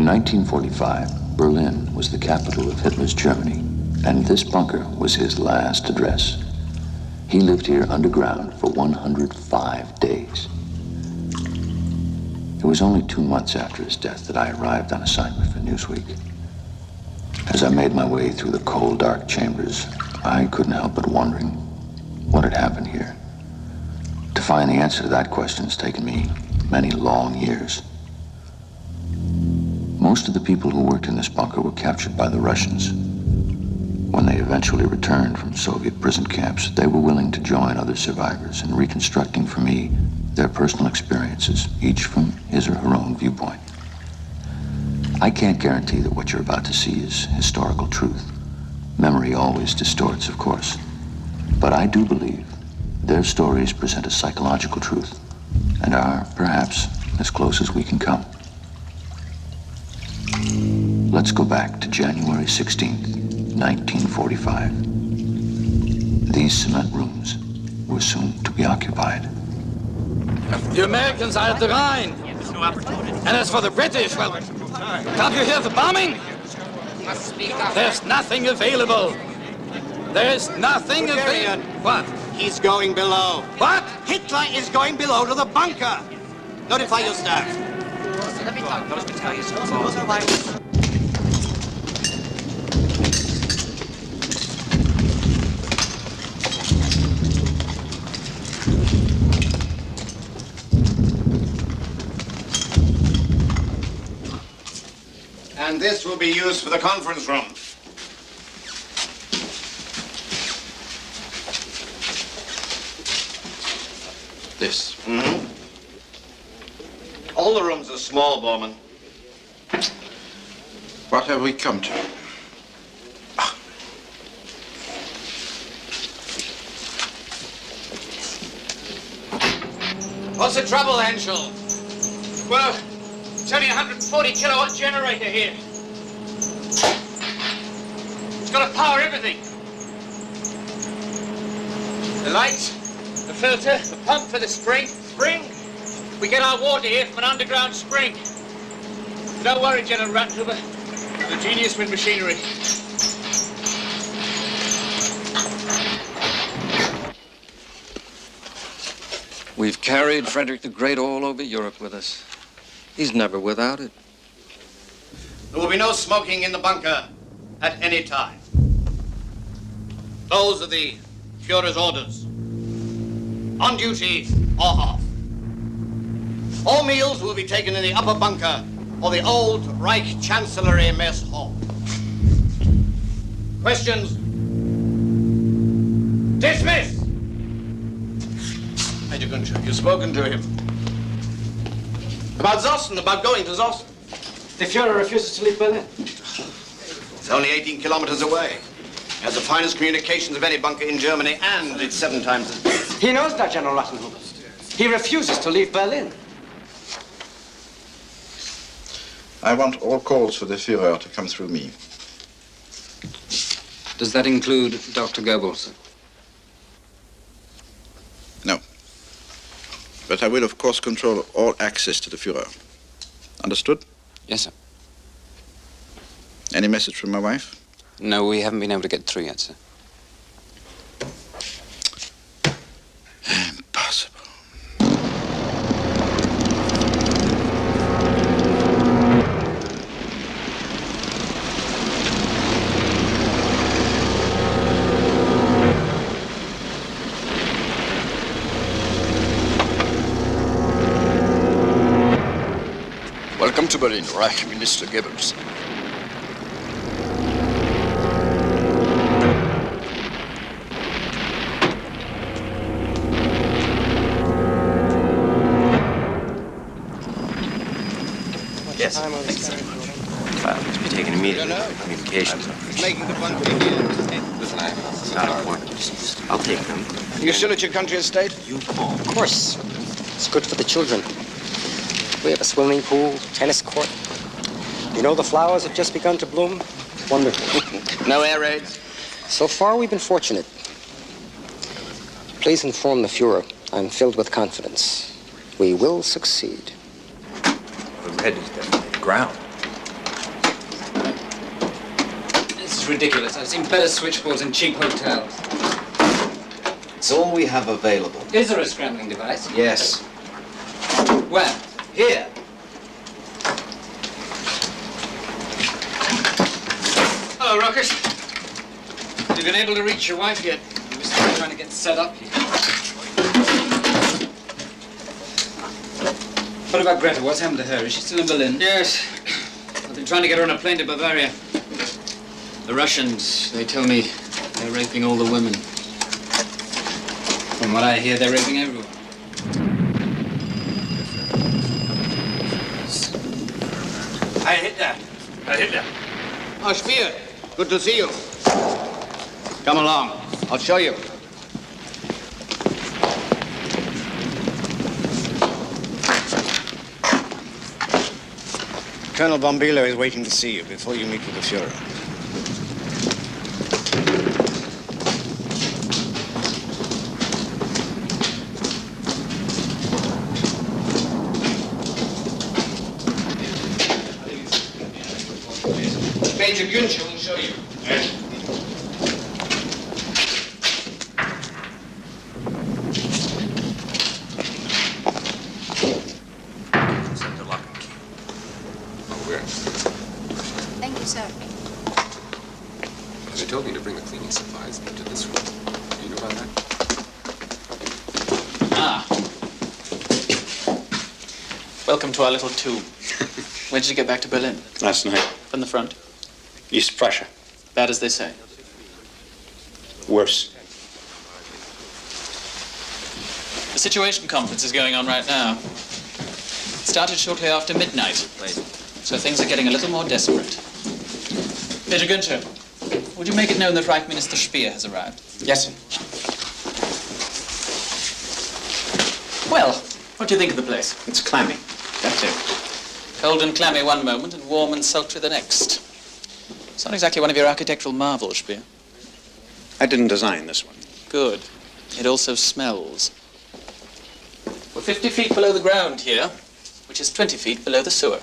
1945, Berlin was the capital of Hitler's Germany, and this bunker was his last address. He lived here underground for 105 days. It was only 2 months after his death that I arrived on assignment for Newsweek. As I made my way through the cold, dark chambers, I couldn't help but wondering what had happened here. To find the answer to that question has taken me many long years. Most of the people who worked in this bunker were captured by the Russians. When they eventually returned from Soviet prison camps, they were willing to join other survivors in reconstructing for me their personal experiences, each from his or her own viewpoint. I can't guarantee that what you're about to see is historical truth. Memory always distorts, of course. But I do believe their stories present a psychological truth and are, perhaps, as close as we can come. Let's go back to January 16th, 1945. These cement rooms were soon to be occupied. The Americans are at the Rhine. And as for the British, well, can't you hear the bombing? There's nothing available. There's nothing available. What? He's going below. What? Hitler is going below to the bunker. Notify your staff. Let me talk. Let me tell you something. And this will be used for the conference room. This. Mm-hmm. All the rooms are small, Gorman. What have we come to? What's the trouble, Henschel? Well, it's only a 140 kilowatt generator here. It's got to power everything. The lights, the filter, the pump for the spring. We get our water here from an underground spring. Don't worry, General Rattenhuber. I'm a genius with machinery. We've carried Frederick the Great all over Europe with us. He's never without it. There will be no smoking in the bunker at any time. Those are the Führer's orders. On duty or off. All meals will be taken in the upper bunker or the old Reich Chancellery Mess Hall. Questions? Dismiss! Major Gunscher, you've spoken to him. About Zossen, about going to Zossen. The Führer refuses to leave Berlin. It's only 18 kilometers away. It has the finest communications of any bunker in Germany, and it's 7 times as big. He knows that, General Rattenhuber. He refuses to leave Berlin. I want all calls for the Führer to come through me. Does that include Dr. Goebbels? No. But I will, of course, control all access to the Führer. Understood? Yes, sir. Any message from my wife? No, we haven't been able to get through yet, sir. Impossible. Welcome to Berlin, Reich Minister Goebbels. Yes, thanks, sir. File needs to be taken immediately. Communications. Making the bunker again. Listen, it's not important. I'll take them. You still at your country estate? You call. Of course. It's good for the children. We have a swimming pool, tennis court. You know, the flowers have just begun to bloom. Wonderful. No air raids? So far, we've been fortunate. Please inform the Führer. I'm filled with confidence. We will succeed. The red is definitely ground. It's ridiculous. I've seen better switchboards in cheap hotels. It's all we have available. Is there a scrambling device? Yes. Where? Here. Hello, Ruckus. Have you been able to reach your wife yet? We're still trying to get set up here. What about Greta? What's happened to her? Is she still in Berlin? Yes. I've been trying to get her on a plane to Bavaria. The Russians, they tell me they're raping all the women. From what I hear, they're raping everyone. Heil Hitler. Heil Hitler. Oh, Spear. Good to see you. Come along. I'll show you. Colonel Bombilo is waiting to see you before you meet with the Fuhrer. Major Günther will show you. Yes. Thank you, sir. They told me to bring the cleaning supplies into this room. Do you know about that? Ah. Welcome to our little tube. When did you get back to Berlin? Last night. From the front? East Prussia. Bad as they say. Worse. The Situation Conference is going on right now. It started shortly after midnight. So things are getting a little more desperate. Major Günther, would you make it known that Reich Minister Speer has arrived? Yes, sir. Well, what do you think of the place? It's clammy. That too. Cold and clammy one moment and warm and sultry the next. It's not exactly one of your architectural marvels, Speer. I didn't design this one. Good. It also smells. We're 50 feet below the ground here, which is 20 feet below the sewer.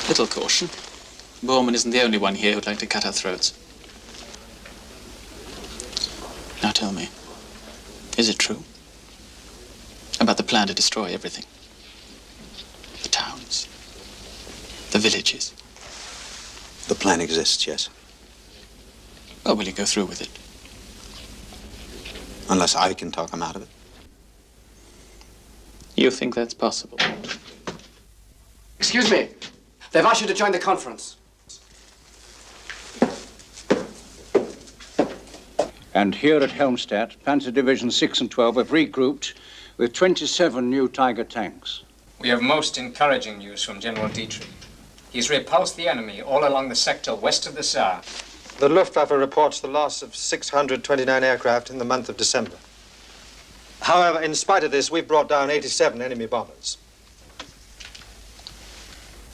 Little caution. Gorman isn't the only one here who'd like to cut our throats. Now tell me, is it true? About the plan to destroy everything? The towns, the villages. The plan exists, yes. Well, will you go through with it? Unless I can talk him out of it. You think that's possible? Excuse me. They've asked you to join the conference. And here at Helmstedt, Panzer Division 6 and 12 have regrouped with 27 new Tiger tanks. We have most encouraging news from General Dietrich. He's repulsed the enemy all along the sector west of the Saar. The Luftwaffe reports the loss of 629 aircraft in the month of December. However, in spite of this, we've brought down 87 enemy bombers.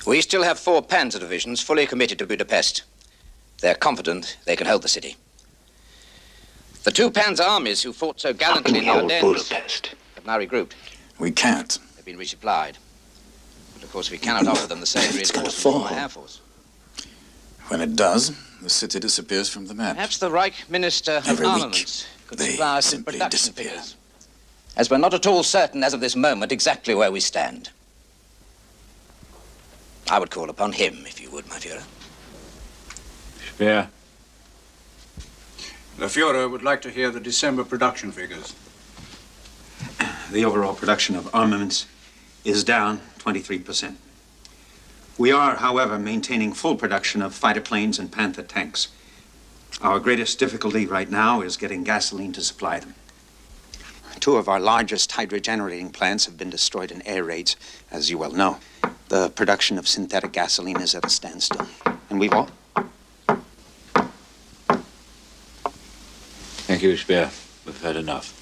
We still have 4 Panzer divisions fully committed to Budapest. They're confident they can hold the city. The 2 Panzer armies who fought so gallantly in the Ardennes have now regrouped. We can't. They've been resupplied. But of course, we cannot offer them the same reinforcement from our Air Force. When it does, the city disappears from the map. Perhaps the Reich Minister of Every week, Armaments could they supply us with simply production disappear. figures. As we're not at all certain as of this moment exactly where we stand. I would call upon him, if you would, my Führer. Speer. The Führer would like to hear the December production figures. The overall production of armaments is down 23%. We are, however, maintaining full production of fighter planes and Panther tanks. Our greatest difficulty right now is getting gasoline to supply them. 2 of our largest hydrogenerating plants have been destroyed in air raids, as you well know. The production of synthetic gasoline is at a standstill. And we've all... Thank you, Speer. We've had enough.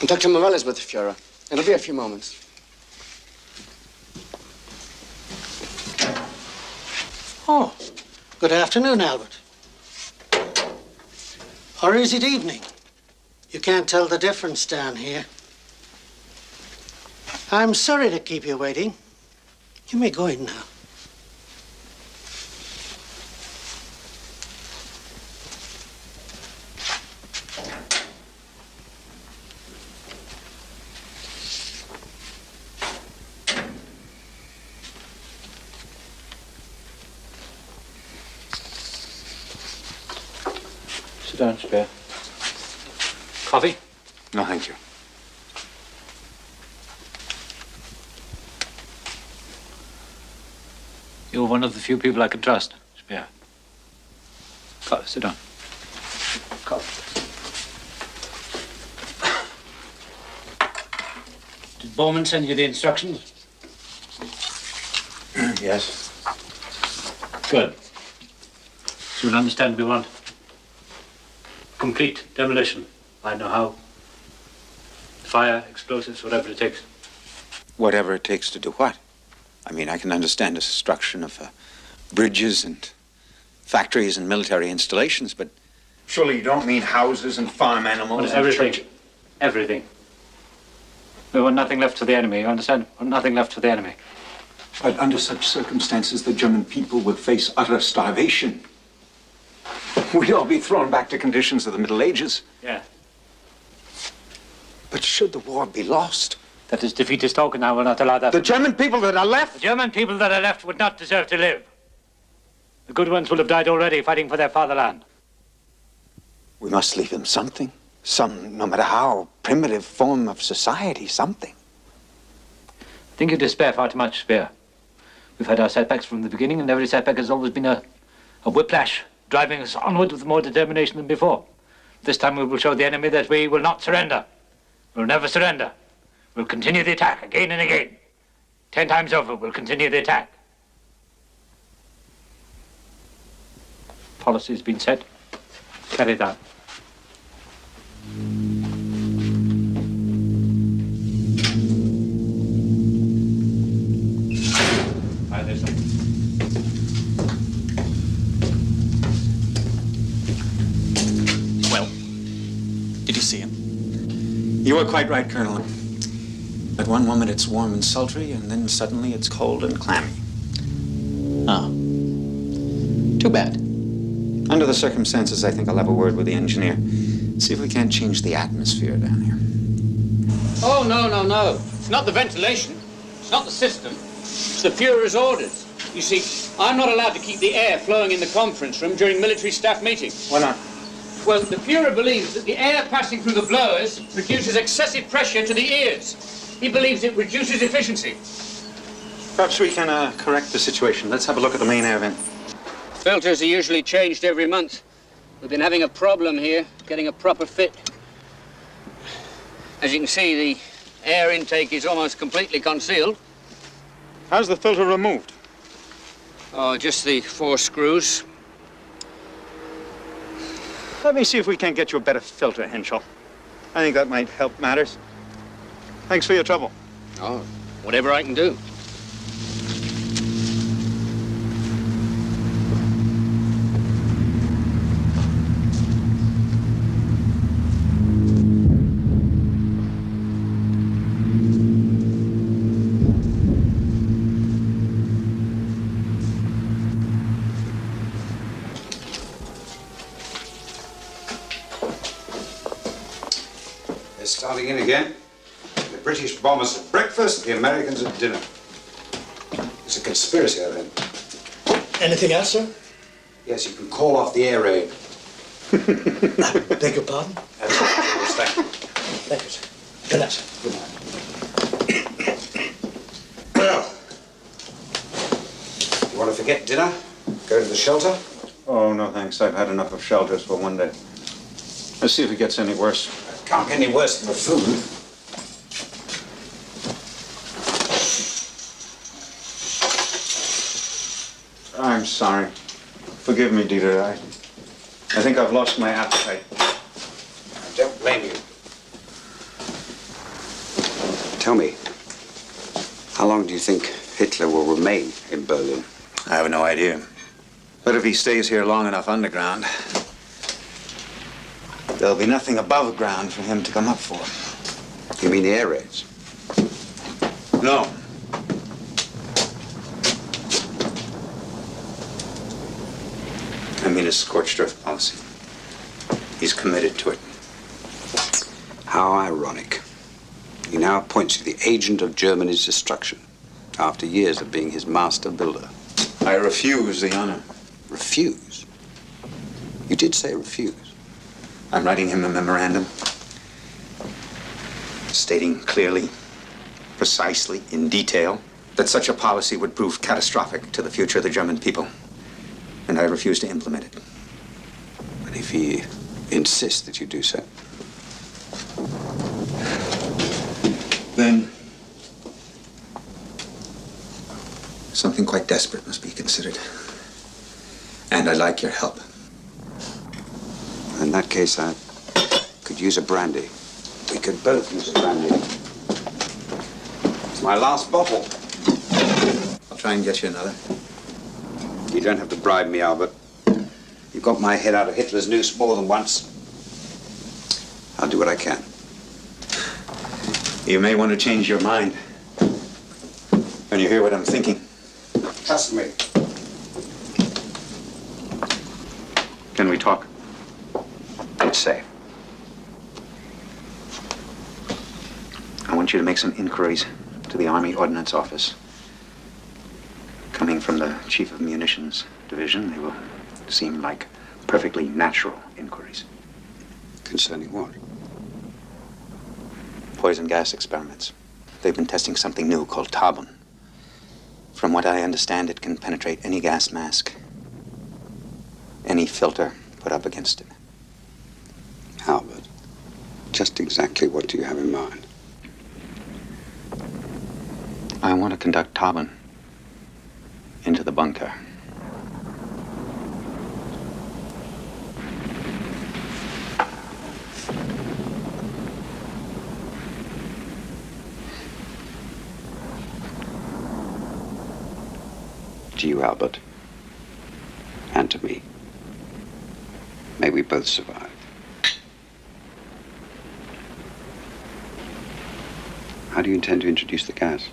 Dr. Morell is with the Fuhrer. It'll be a few moments. Oh, good afternoon, Albert. Or is it evening? You can't tell the difference down here. I'm sorry to keep you waiting. You may go in now. Sit down, Spear. Coffee? No, thank you. You're one of the few people I can trust, Spear. Sit down. Did Bowman send you the instructions? Yes. Good. So you'll understand we want complete demolition. I know how. Fire, explosives, whatever it takes. Whatever it takes to do what? I mean, I can understand the destruction of bridges and factories and military installations, but surely you don't mean houses and farm animals and everything. churches. Everything. We want nothing left for the enemy, you understand? We want nothing left for the enemy. But under such circumstances, the German people would face utter starvation. We'd all be thrown back to conditions of the Middle Ages. Yeah. But should the war be lost? That is defeatist talk, and I will not allow that. The German people that are left? The German people that are left would not deserve to live. The good ones will have died already fighting for their fatherland. We must leave them something. Some, no matter how primitive form of society, something. I think you despair far too much, Spear. We've had our setbacks from the beginning, and every setback has always been a whiplash, driving us onward with more determination than before. This time we will show the enemy that we will not surrender. We'll never surrender. We'll continue the attack again and again. 10 times over, we'll continue the attack. Policy has been set. Carry it out. Well, did you see him? You were quite right, Colonel. At one moment it's warm and sultry, and then suddenly it's cold and clammy. Ah. Too bad. Under the circumstances, I think I'll have a word with the engineer. See if we can't change the atmosphere down here. Oh, no. It's not the ventilation. It's not the system. It's the Führer's orders. You see, I'm not allowed to keep the air flowing in the conference room during military staff meetings. Why not? Well, the Führer believes that the air passing through the blowers produces excessive pressure to the ears. He believes it reduces efficiency. Perhaps we can correct the situation. Let's have a look at the main air vent. Filters are usually changed every month. We've been having a problem here getting a proper fit. As you can see, the air intake is almost completely concealed. How's the filter removed? Oh, just the 4 screws. Let me see if we can't get you a better filter, Henschel. I think that might help matters. Thanks for your trouble. Oh, whatever I can do. They're starting in again. The British bombers at breakfast, the Americans at dinner. It's a conspiracy, I think. Anything else, sir? Yes, you can call off the air raid. Beg your pardon? That's all. Thank you. Thank you, sir. Good night, sir. Good night. Well, you want to forget dinner? Go to the shelter? Oh, no, thanks. I've had enough of shelters for one day. Let's see if it gets any worse. It can't get any worse than the food. I'm sorry. Forgive me, Dieter. I think I've lost my appetite. I don't blame you. Tell me, how long do you think Hitler will remain in Berlin? I have no idea. But if he stays here long enough underground, there'll be nothing above ground for him to come up for. You mean the air raids? No. I mean his scorched earth policy. He's committed to it. How ironic. He now appoints you the agent of Germany's destruction, after years of being his master builder. I refuse the honor. Refuse? You did say refuse. I'm writing him a memorandum stating clearly, precisely, in detail, that such a policy would prove catastrophic to the future of the German people. And I refuse to implement it. But if he insists that you do so? Then something quite desperate must be considered. And I'd like your help. In that case, I could use a brandy. We could both use a brandy. It's my last bottle. I'll try and get you another. You don't have to bribe me, Albert. You've got my head out of Hitler's noose more than once. I'll do what I can. You may want to change your mind when you hear what I'm thinking. Trust me. Can we talk? It's safe. I want you to make some inquiries to the Army Ordnance Office. Coming from the Chief of Munitions Division, they will seem like perfectly natural inquiries. Concerning what? Poison gas experiments. They've been testing something new called carbon. From what I understand, it can penetrate any gas mask, any filter put up against it. Albert, just exactly what do you have in mind? I want to conduct carbon into the bunker. To you, Albert, and to me. May we both survive. How do you intend to introduce the gas?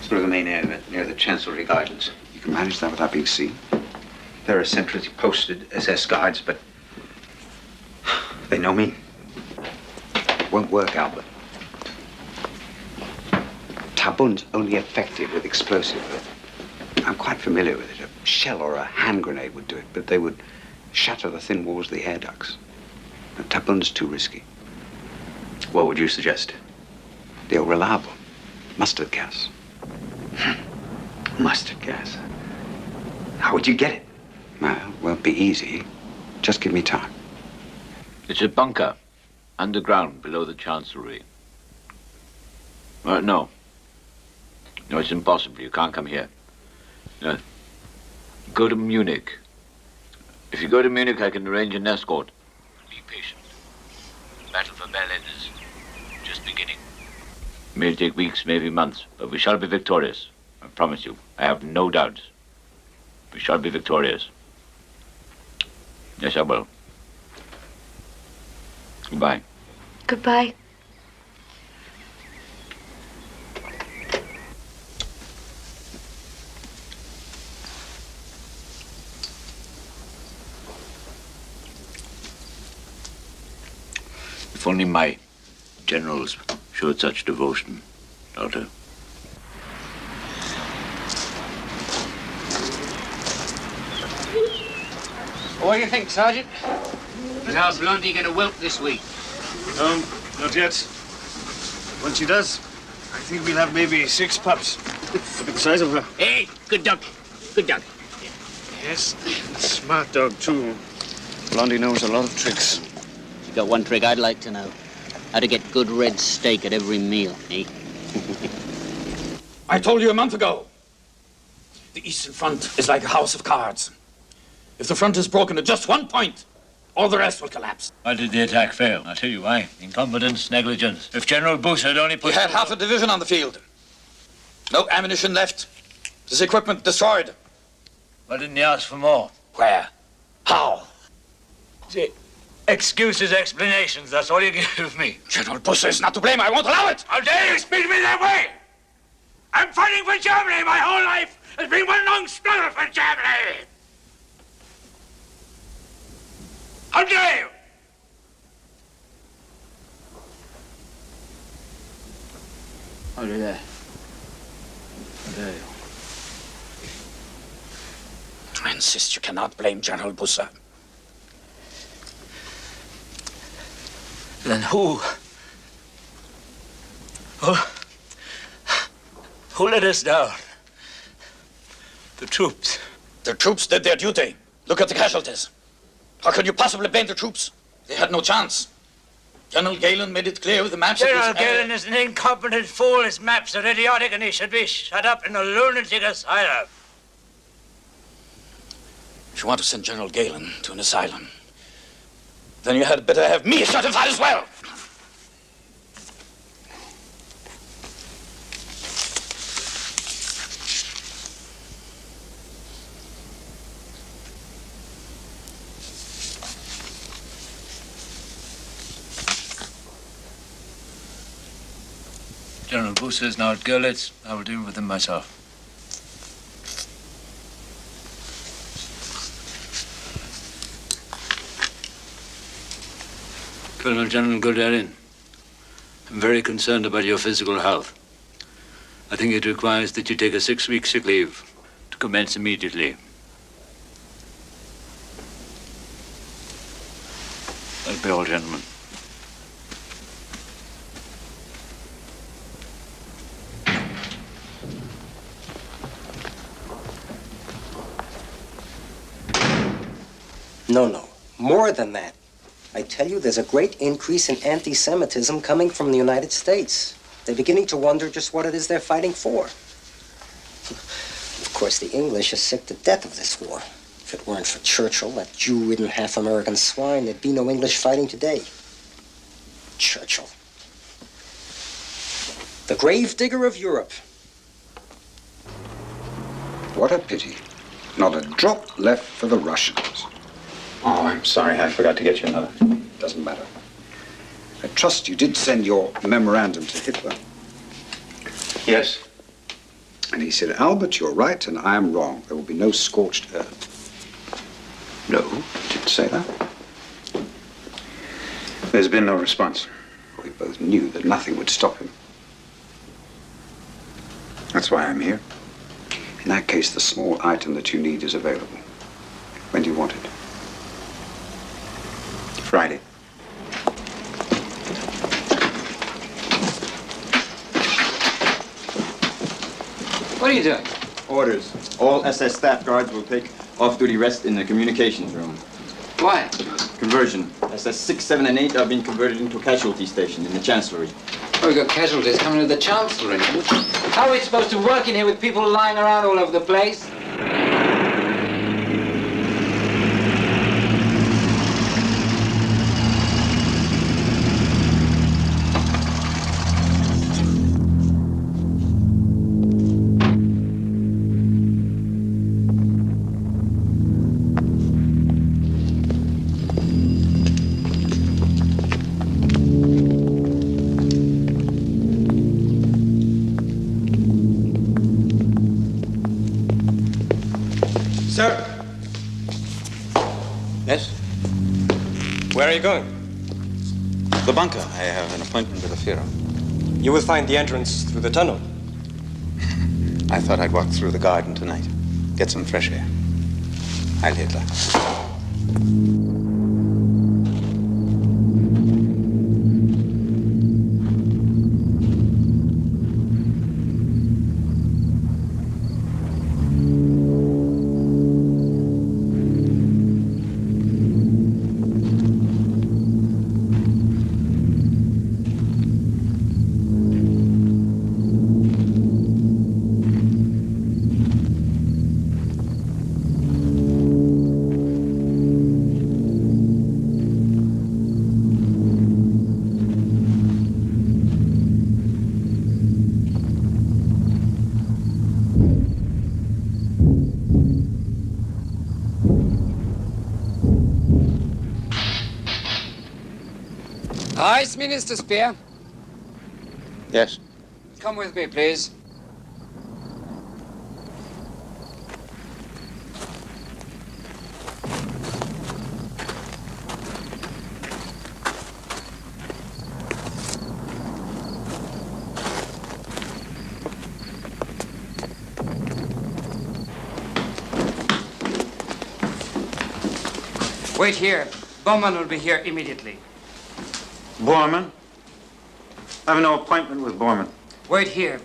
Through the main air vent near the Chancellery Gardens. You can manage that without being seen? There are centrally posted SS guards, but they know me. It won't work, Albert. Tabun's only effective with explosive. I'm quite familiar with it. A shell or a hand grenade would do it, but they would shatter the thin walls of the air ducts. And Tabun's too risky. What would you suggest? The old reliable mustard gas. Mustard gas? How would you get it? Well, it won't be easy. Just give me time. It's a bunker, underground, below the Chancellery. No. No, it's impossible. You can't come here. No. Go to Munich. If you go to Munich, I can arrange an escort. Be patient. The battle for Berlin is just beginning. It may take weeks, maybe months, but we shall be victorious. I promise you. I have no doubts. We shall be victorious. Yes, I will. Goodbye. Goodbye. If only my generals showed such devotion, daughter. What do you think, Sergeant? Is our Blondie going to whelp this week? No, not yet. Once she does, I think we'll have maybe 6 pups. Look at the size of her. Hey, good dog. Good dog. Yes, smart dog, too. Blondie knows a lot of tricks. You got one trick I'd like to know. How to get good red steak at every meal, eh? I told you a month ago. The Eastern Front is like a house of cards. If the front is broken at just one point, all the rest will collapse. Why did the attack fail? I'll tell you why. Incompetence, negligence. If General Bush had only put... He had half a division on the field. No ammunition left. His equipment destroyed. Why didn't he ask for more? Where? How? Excuses, explanations, that's all you give me. General Busse is not to blame. I won't allow it. How dare you speak to me that way? I'm fighting for Germany. My whole life has been one long struggle for Germany. How dare you? How dare you? I insist you cannot blame General Busse. Then who let us down? The troops. The troops did their duty. Look at the casualties. How could you possibly blame the troops? They had no chance. General Galen made it clear with the maps. General Galen is an incompetent fool. His maps are idiotic and he should be shut up in a lunatic asylum. If you want to send General Galen to an asylum, then you had better have me shut inside as well. General Busse is now at Görlitz. I will deal with him myself. Colonel General Guderian, I'm very concerned about your physical health. I think it requires that you take a 6-week sick leave to commence immediately. That'll be all, gentlemen. No. More than that. I tell you, there's a great increase in anti-Semitism coming from the United States. They're beginning to wonder just what it is they're fighting for. Of course, the English are sick to death of this war. If it weren't for Churchill, that Jew-ridden half-American swine, there'd be no English fighting today. Churchill. The grave digger of Europe. What a pity. Not a drop left for the Russians. Oh, I'm sorry. I forgot to get you another. Doesn't matter. I trust you did send your memorandum to Hitler. Yes. And he said, Albert, you're right and I am wrong. There will be no scorched earth. No, he didn't say that. There's been no response. We both knew that nothing would stop him. That's why I'm here. In that case, the small item that you need is available. When do you want it? Friday. What are you doing? Orders. All SS staff guards will take off-duty rest in the communications room. Why? Conversion. SS 6, 7, and 8 are being converted into a casualty station in the Chancellery. Oh, we've got casualties coming to the Chancellery. How are we supposed to work in here with people lying around all over the place? Sir. Yes? Where are you going? The bunker. I have an appointment with the Führer. You will find the entrance through the tunnel. I thought I'd walk through the garden tonight. Get some fresh air. Heil Hitler. Vice Minister Spear, Yes. come with me, please. Wait here. Gorman will be here immediately. Gorman? I have no appointment with Gorman. Wait here.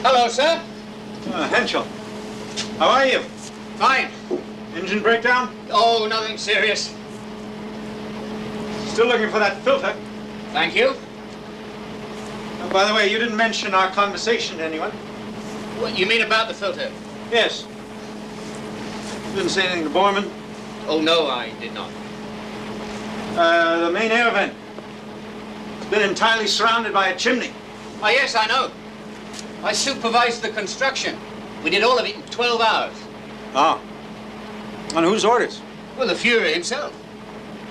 Hello, sir. Henschel. How are you? Fine. Engine breakdown? Oh, nothing serious. Still looking for that filter. Thank you. By the way, you didn't mention our conversation to anyone. What, you mean about the filter? Yes. You didn't say anything to Borman? Oh, no, I did not. The main air vent. It's been entirely surrounded by a chimney. Oh, yes, I know. I supervised the construction. We did all of it in 12 hours. Ah. On whose orders? Well, the Fuhrer himself.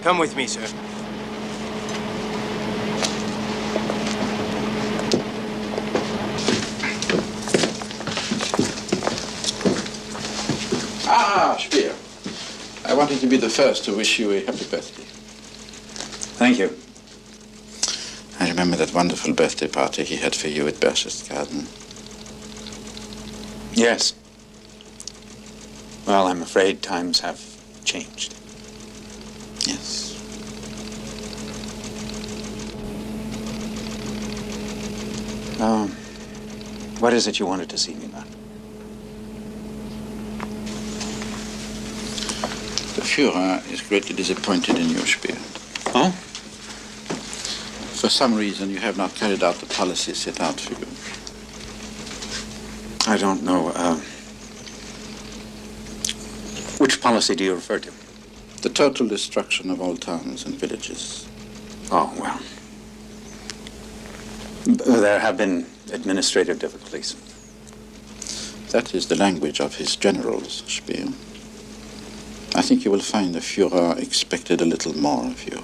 Come with me, sir. Ah, Spear. I wanted to be the first to wish you a happy birthday. Thank you. I remember that wonderful birthday party he had for you at Berchtesgaden. Yes. Well, I'm afraid times have changed. Yes. What is it you wanted to see me about? The Führer is greatly disappointed in you, Spear. Oh? For some reason, you have not carried out the policy set out for you. I don't know. Which policy do you refer to? The total destruction of all towns and villages. Oh, well. There have been administrative difficulties. That is the language of his generals, Spear. I think you will find the Führer expected a little more of you.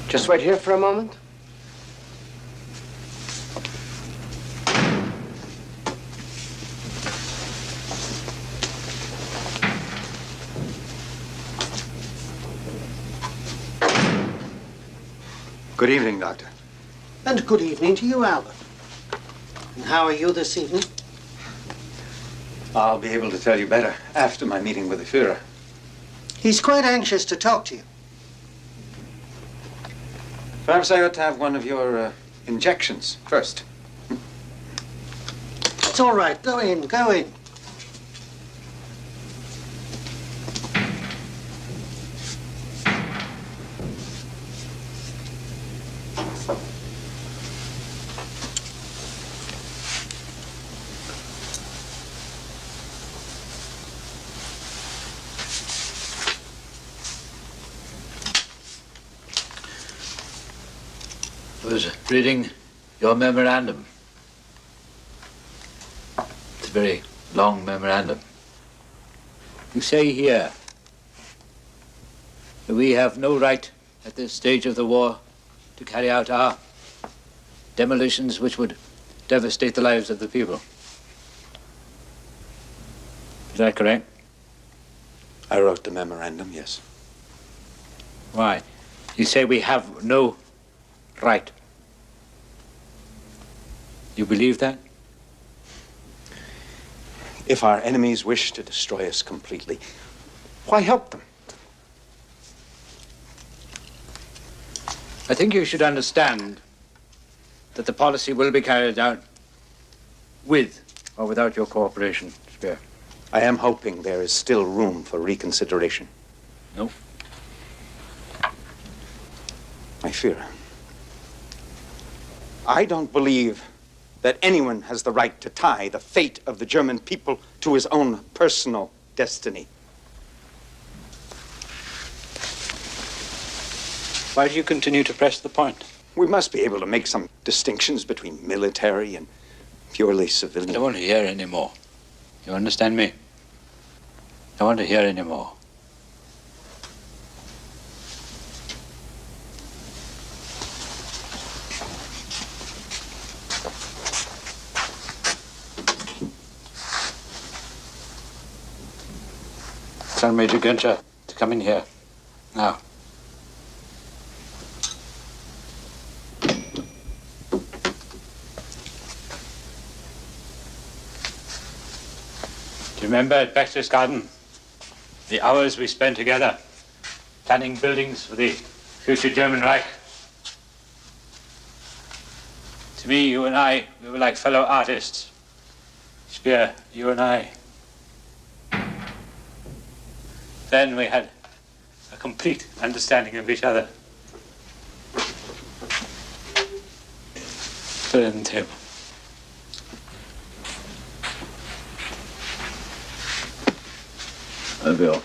Just wait here for a moment. Good evening, Doctor. And good evening to you, Albert. And how are you this evening? I'll be able to tell you better after my meeting with the Führer. He's quite anxious to talk to you. Perhaps I ought to have one of your injections first. It's all right. Go in, go in. I was reading your memorandum. It's a very long memorandum. You say here that we have no right at this stage of the war to carry out our demolitions which would devastate the lives of the people. Is that correct? I wrote the memorandum, yes. Why? You say we have no right. You believe that? If our enemies wish to destroy us completely, why help them? I think you should understand that the policy will be carried out with or without your cooperation, Spear. I am hoping there is still room for reconsideration. No. My fear. I don't believe that anyone has the right to tie the fate of the German people to his own personal destiny. Why do you continue to press the point? We must be able to make some distinctions between military and purely civilian. I don't want to hear any more. You understand me? I don't want to hear any more. Tell Major Günther to come in here. Now. Do you remember at Baxter's Garden the hours we spent together planning buildings for the future German Reich? To me, you and I, we were like fellow artists. Speer, you and I. Then we had a complete understanding of each other. Put it on the table. Bill.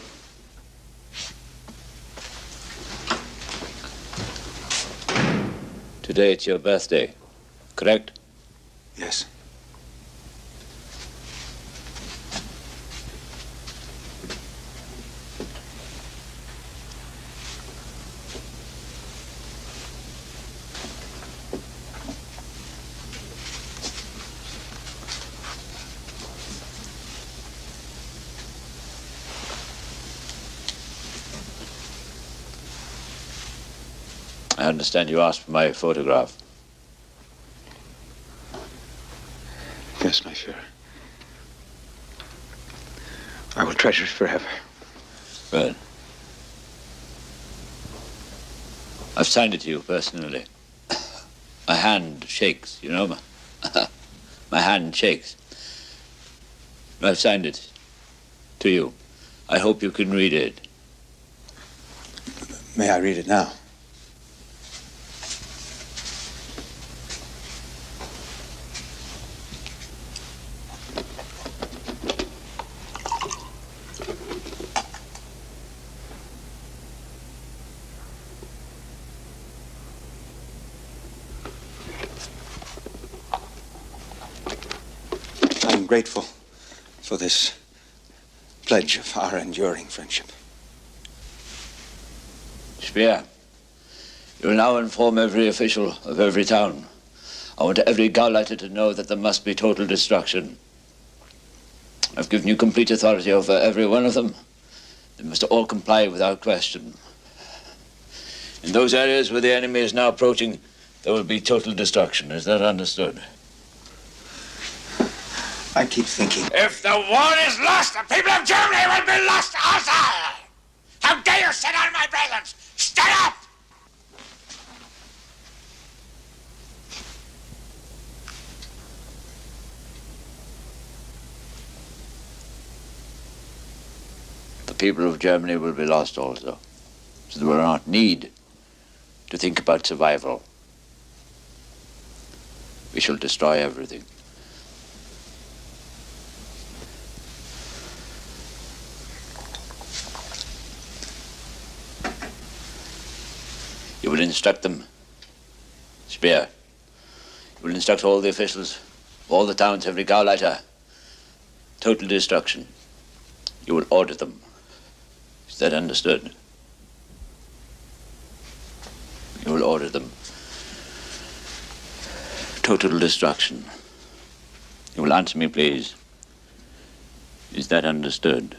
Today it's your birthday, correct? Yes. I understand you asked for my photograph. Yes, my Führer. I will treasure it forever. Good. I've signed it to you personally. My hand shakes, you know? My hand shakes. I've signed it to you. I hope you can read it. May I read it now? I'm grateful for this pledge of our enduring friendship. Speer, you will now inform every official of every town. I want every Gauleiter to know that there must be total destruction. I've given you complete authority over every one of them. They must all comply without question. In those areas where the enemy is now approaching, there will be total destruction. Is that understood? I keep thinking. If the war is lost, the people of Germany will be lost also! How dare you sit on my presence? Stand up! The people of Germany will be lost also. So there will not need to think about survival. We shall destroy everything. You will instruct them, Speer. You will instruct all the officials, all the towns, every Gauleiter. Total destruction. You will order them. Is that understood? You will order them. Total destruction. You will answer me, please. Is that understood?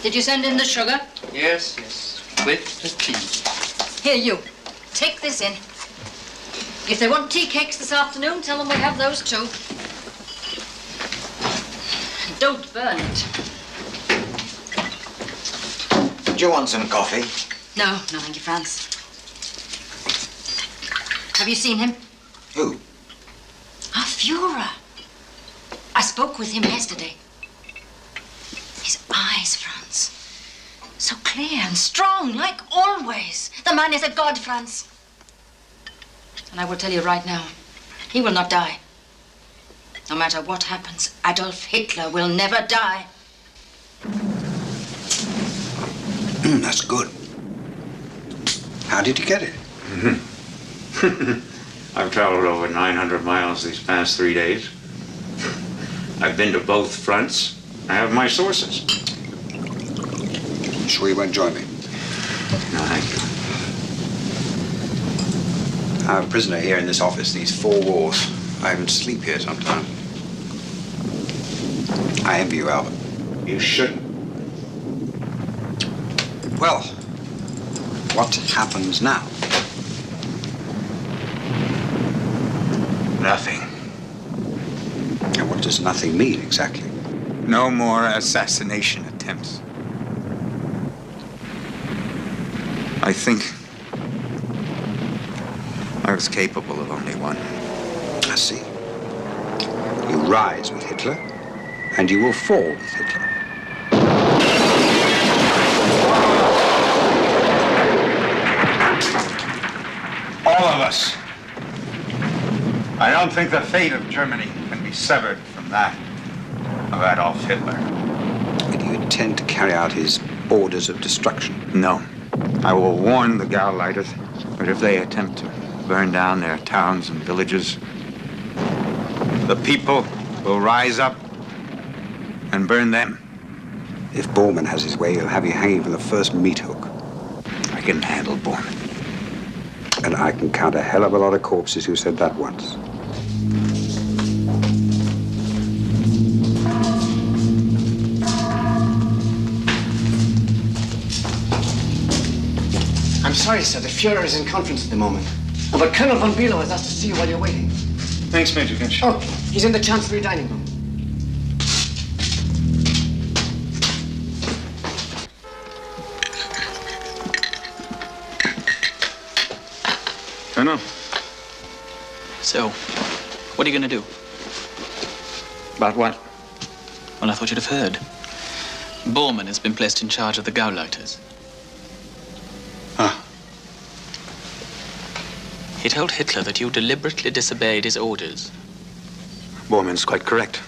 Did you send in the sugar? Yes, yes. With the tea. Here, you. Take this in. If they want tea cakes this afternoon, tell them we have those too. Don't burn it. Do you want some coffee? No, no, thank you, Franz. Have you seen him? Who? Our Führer. I spoke with him yesterday. His eyes, Franz. So clear and strong, like always. The man is a god, Franz. And I will tell you right now, he will not die. No matter what happens, Adolf Hitler will never die. That's good. How did you get it? I've traveled over 900 miles these past 3 days. I've been to both fronts. I have my sources. You sure you won't join me? No, thank you. I have a prisoner here in this office, these 4 walls. I even sleep here sometimes. I envy you, Albert. You shouldn't. Well, what happens now? Nothing. And what does nothing mean exactly? No more assassination attempts. I think I was capable of only one. I see. You rise with Hitler, and you will fall with Hitler. All of us. I don't think the fate of Germany can be severed from that of Adolf Hitler. And you intend to carry out his orders of destruction? No. I will warn the Gauleiters, but if they attempt to burn down their towns and villages, the people will rise up and burn them. If Bormann has his way, he'll have you hanging from the first meat hook. I can handle Bormann. And I can count a hell of a lot of corpses who said that once. I'm sorry, sir. The Fuhrer is in conference at the moment. But Colonel von Bülow has asked to see you while you're waiting. Thanks, Major Finch. Oh, he's in the Chancellery dining room. Colonel. So, what are you going to do? About what? Well, I thought you'd have heard. Bormann has been placed in charge of the Gauleiters. Huh. He told Hitler that you deliberately disobeyed his orders. Bormann's quite correct.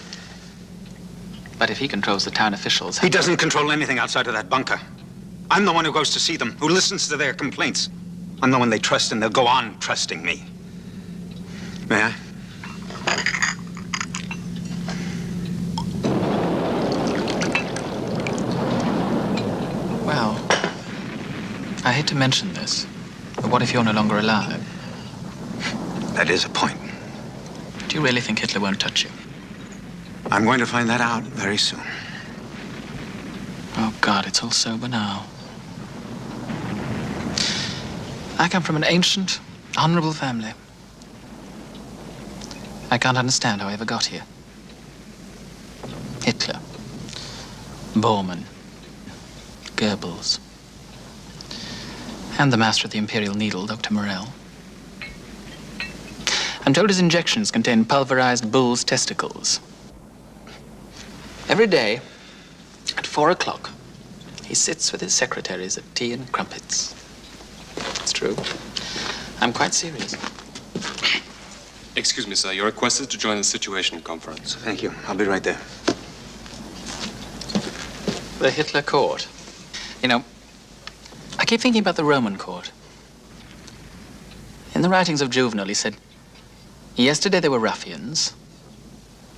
But if he controls the town officials... He doesn't control anything outside of that bunker. I'm the one who goes to see them, who listens to their complaints. I'm the one they trust, and they'll go on trusting me. May I? Well, I hate to mention this, but what if you're no longer alive? That is a point. Do you really think Hitler won't touch you? I'm going to find that out very soon. Oh, God, it's all sober now. I come from an ancient, honorable family. I can't understand how I ever got here. Hitler, Bormann, Goebbels, and the master of the Imperial Needle, Dr. Morell. I'm told his injections contain pulverized bull's testicles. Every day, at 4 o'clock, he sits with his secretaries at tea and crumpets. It's true. I'm quite serious. Excuse me, sir. You're requested to join the Situation Conference. Thank you. I'll be right there. The Hitler court. You know, I keep thinking about the Roman court. In the writings of Juvenal, he said, yesterday they were ruffians.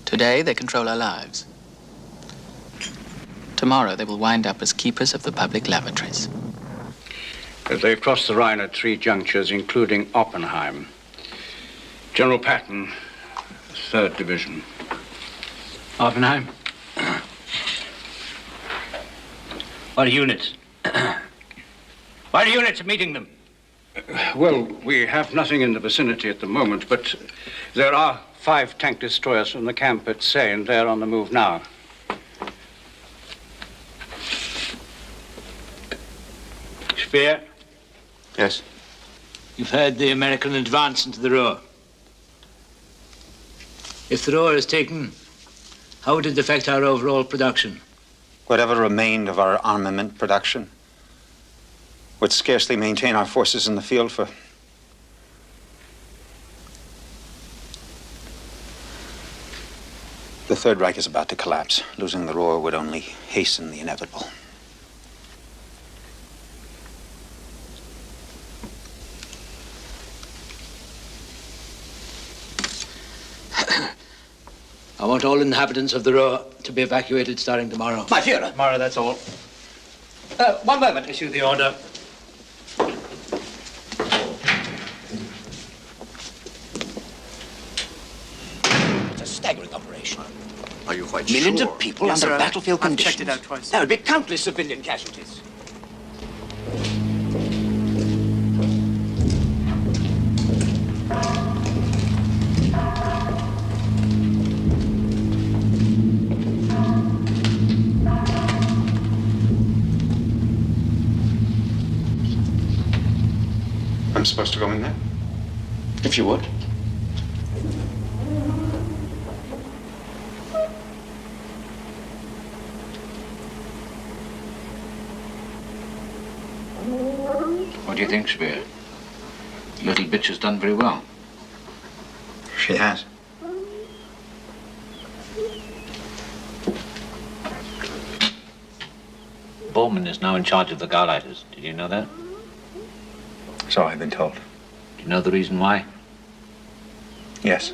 Today they control our lives. Tomorrow they will wind up as keepers of the public lavatories. They've crossed the Rhine at 3 junctures, including Oppenheim. General Patton, 3rd Division. Oppenheim? What units? What units are meeting them? Well, we have nothing in the vicinity at the moment, but there are 5 tank destroyers from the camp at Seine. They're on the move now. Speer? Yes? You've heard the American advance into the Ruhr. If the Ruhr is taken, how would it affect our overall production? Whatever remained of our armament production would scarcely maintain our forces in the field for... Third Reich is about to collapse. Losing the Ruhr would only hasten the inevitable. I want all inhabitants of the Ruhr to be evacuated starting tomorrow. My Führer. Tomorrow, that's all. One moment. Issue the order. It's a staggering operation. Are you quite Millions sure? of people Yes, under sir. battlefield I've conditions. checked it out twice. There will be countless civilian casualties. I'm supposed to go in there? If you would. What do you think, Spear? Little bitch has done very well. She has. Gorman is now in charge of the Gauleiters. Did you know that? So I've been told. Do you know the reason why? Yes.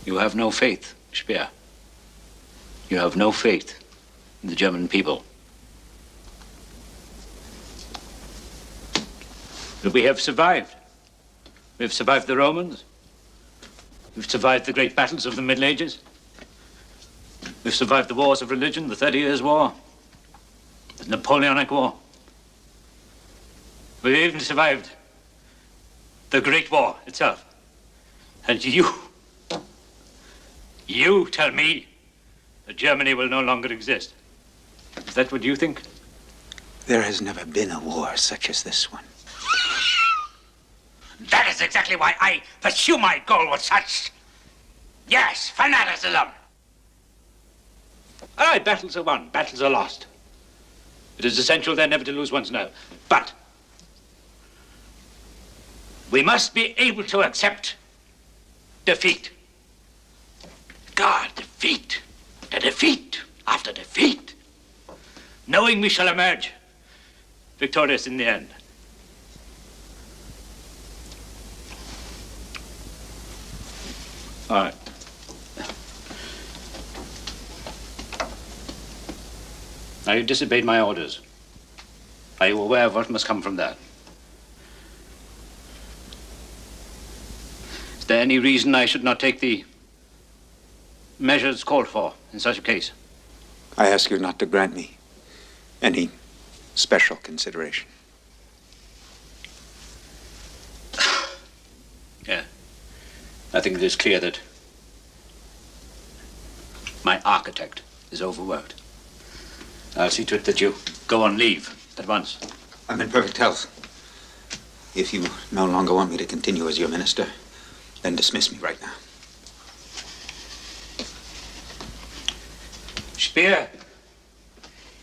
You have no faith, Speer. You have no faith in the German people. But we have survived. We have survived the Romans. We've survived the great battles of the Middle Ages. We've survived the wars of religion, the 30 Years' War, the Napoleonic War. We've even survived the Great War itself. And you tell me that Germany will no longer exist. Is that what you think? There has never been a war such as this one. That is exactly why I pursue my goal with such, yes, fanaticism. All right, battles are won, battles are lost. It is essential then never to lose one's nerve. But we must be able to accept defeat. God, defeat. The defeat after defeat. Knowing we shall emerge victorious in the end. All right. Now, you disobeyed my orders. Are you aware of what must come from that? Is there any reason I should not take the measures called for in such a case? I ask you not to grant me any special consideration. Yeah. I think it is clear that my architect is overworked. I'll see to it that you go on leave at once. I'm in perfect health. If you no longer want me to continue as your minister, then dismiss me right now. Speer,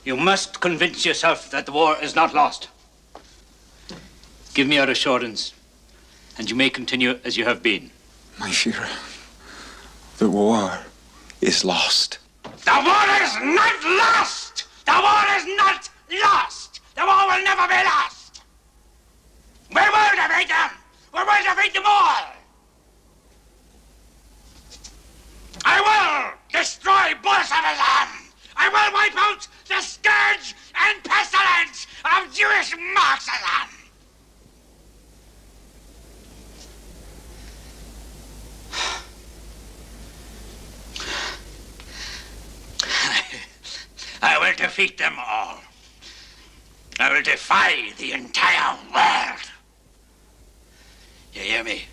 you must convince yourself that the war is not lost. Give me your assurance, and you may continue as you have been. My Führer, the war is lost. The war is not lost! The war is not lost! The war will never be lost! We will defeat them! We will defeat them all! I will destroy Bolshevism! I will wipe out the scourge and pestilence of Jewish Marxism! I will defeat them all. I will defy the entire world. You hear me?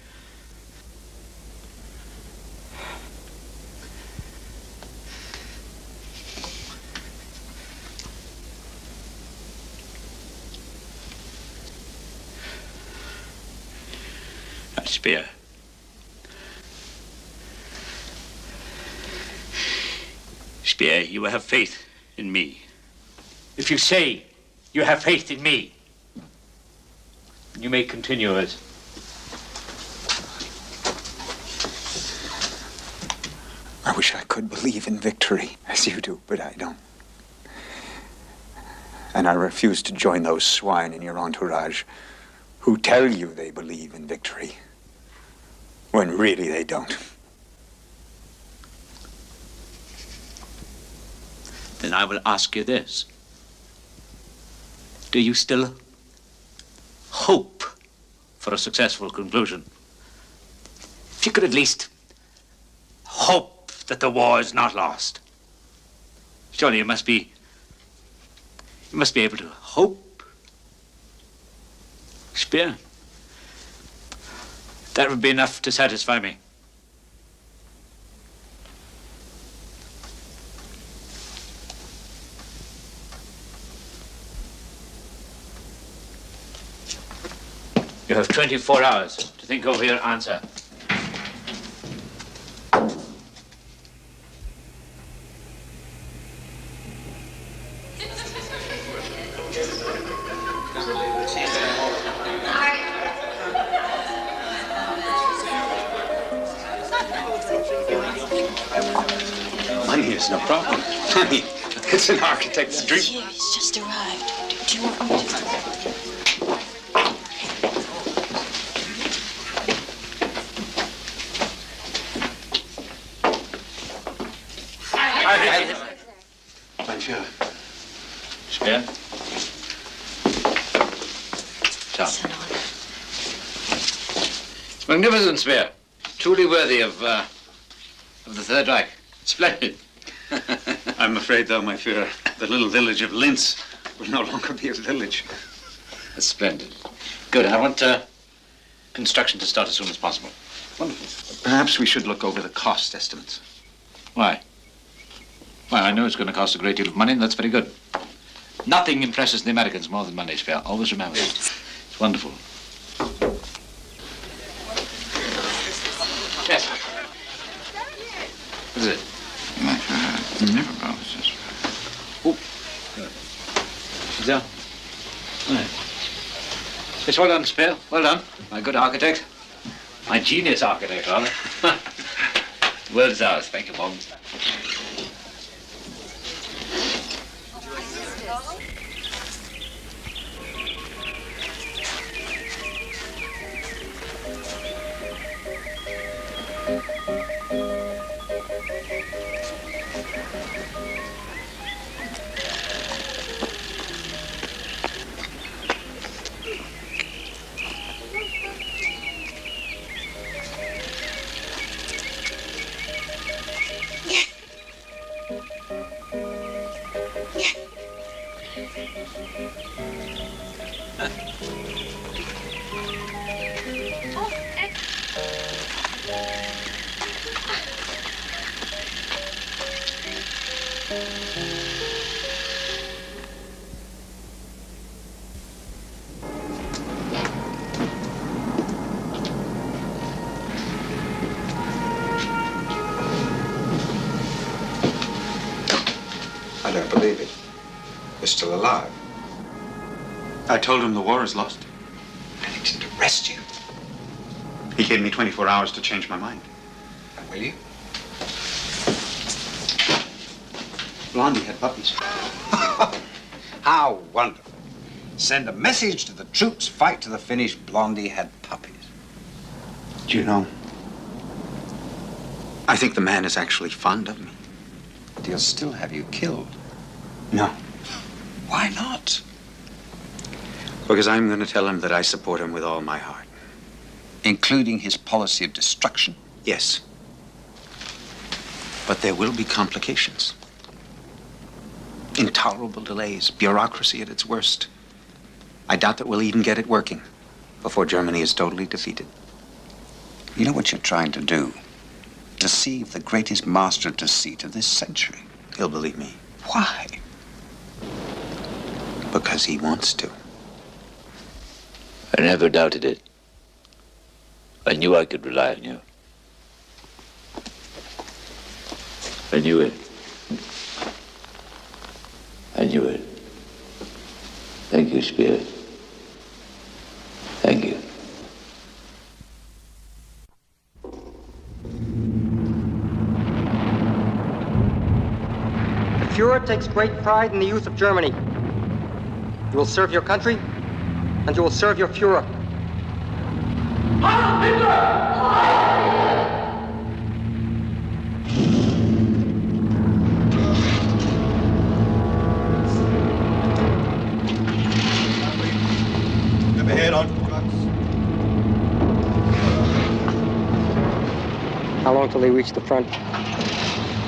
Speer. Speer, you have faith in me. If you say you have faith in me, You may continue it. I wish I could believe in victory, as you do, but I don't. And I refuse to join those swine in your entourage who tell you they believe in victory, when really they don't. Then I will ask you this. Do you still hope for a successful conclusion? If you could at least hope that the war is not lost. Surely you must be able to hope. Spear. That would be enough to satisfy me. You have 24 hours to think over your answer. Money is no problem. Money, it's an architect's dream. Here, he's just arrived. Do you want me to... Mein Führer. Speer? So. It's magnificent, Speer. Truly worthy of the Third Reich. Splendid. I'm afraid, though, my Führer, the little village of Linz will no longer be a village. That's splendid. Good. I want construction to start as soon as possible. Wonderful. Perhaps we should look over the cost estimates. Why? Well, I know it's going to cost a great deal of money, and that's very good. Nothing impresses the Americans more than money, Speer. Always remember it. It's wonderful. Yes. What is it? Oh. Sit down. Right. Yes, well done, Speer. Well done. My good architect. My genius architect, rather. The world is ours. Thank you, Bond. I don't believe it. You're still alive. I told him the war is lost. And he didn't arrest you. He gave me 24 hours to change my mind. And will you? Blondie had puppies. How wonderful. Send a message to the troops, fight to the finish. Blondie had puppies. Do you know, I think the man is actually fond of me. But he'll still have you killed. No. Why not? Because I'm going to tell him that I support him with all my heart. Including his policy of destruction? Yes. But there will be complications. Intolerable delays, bureaucracy at its worst. I doubt that we'll even get it working before Germany is totally defeated. You know what you're trying to do? Deceive the greatest master of deceit of this century. He'll believe me. Why? Because he wants to. I never doubted it. I knew I could rely on you. I knew it. I knew it. Thank you, Spear. Thank you. Führer takes great pride in the youth of Germany. You will serve your country, and you will serve your Führer. Adolf Hitler! Ahead on trucks. How long till they reach the front?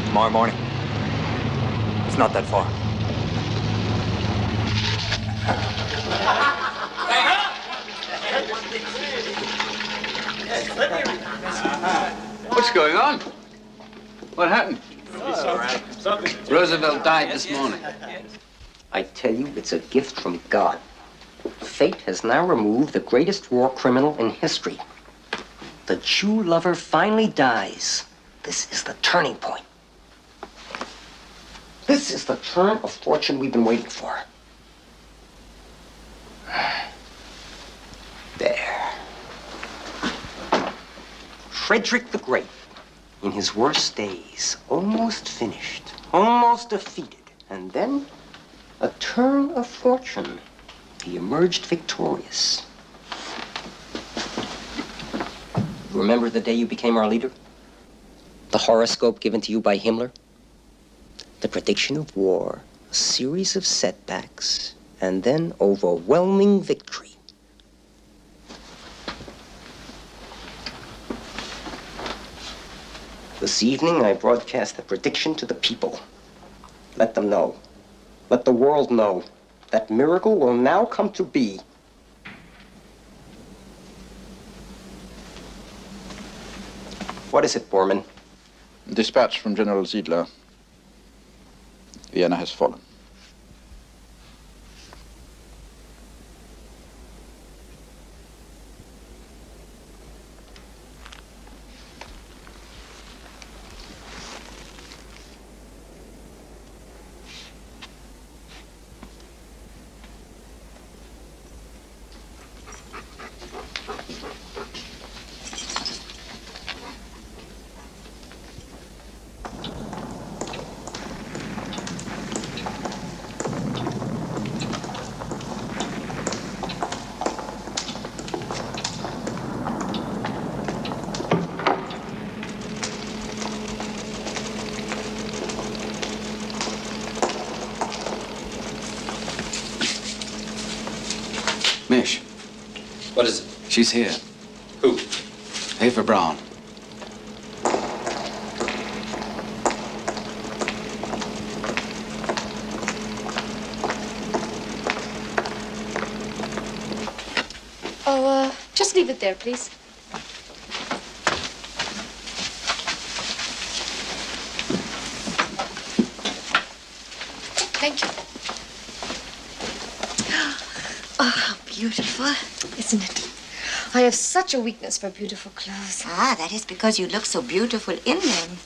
Tomorrow morning. It's not that far. What's going on? What happened? Roosevelt died this morning. I tell you, it's a gift from God. Fate has now removed the greatest war criminal in history. The Jew lover finally dies. This is the turning point. This is the turn of fortune we've been waiting for. There. Frederick the Great, in his worst days, almost finished, almost defeated, and then a turn of fortune. He emerged victorious. Remember the day you became our leader? The horoscope given to you by Himmler? The prediction of war, a series of setbacks, and then overwhelming victory. This evening, I broadcast the prediction to the people. Let them know. Let the world know. That miracle will now come to be. What is it, Gorman? Dispatch from General Ziedler. Vienna has fallen. Mish. What is it? She's here. Who? Ava Brown. Oh, just leave it there, please. Thank you. Oh, how beautiful, isn't it? I have such a weakness for beautiful clothes. Ah, that is because you look so beautiful in them.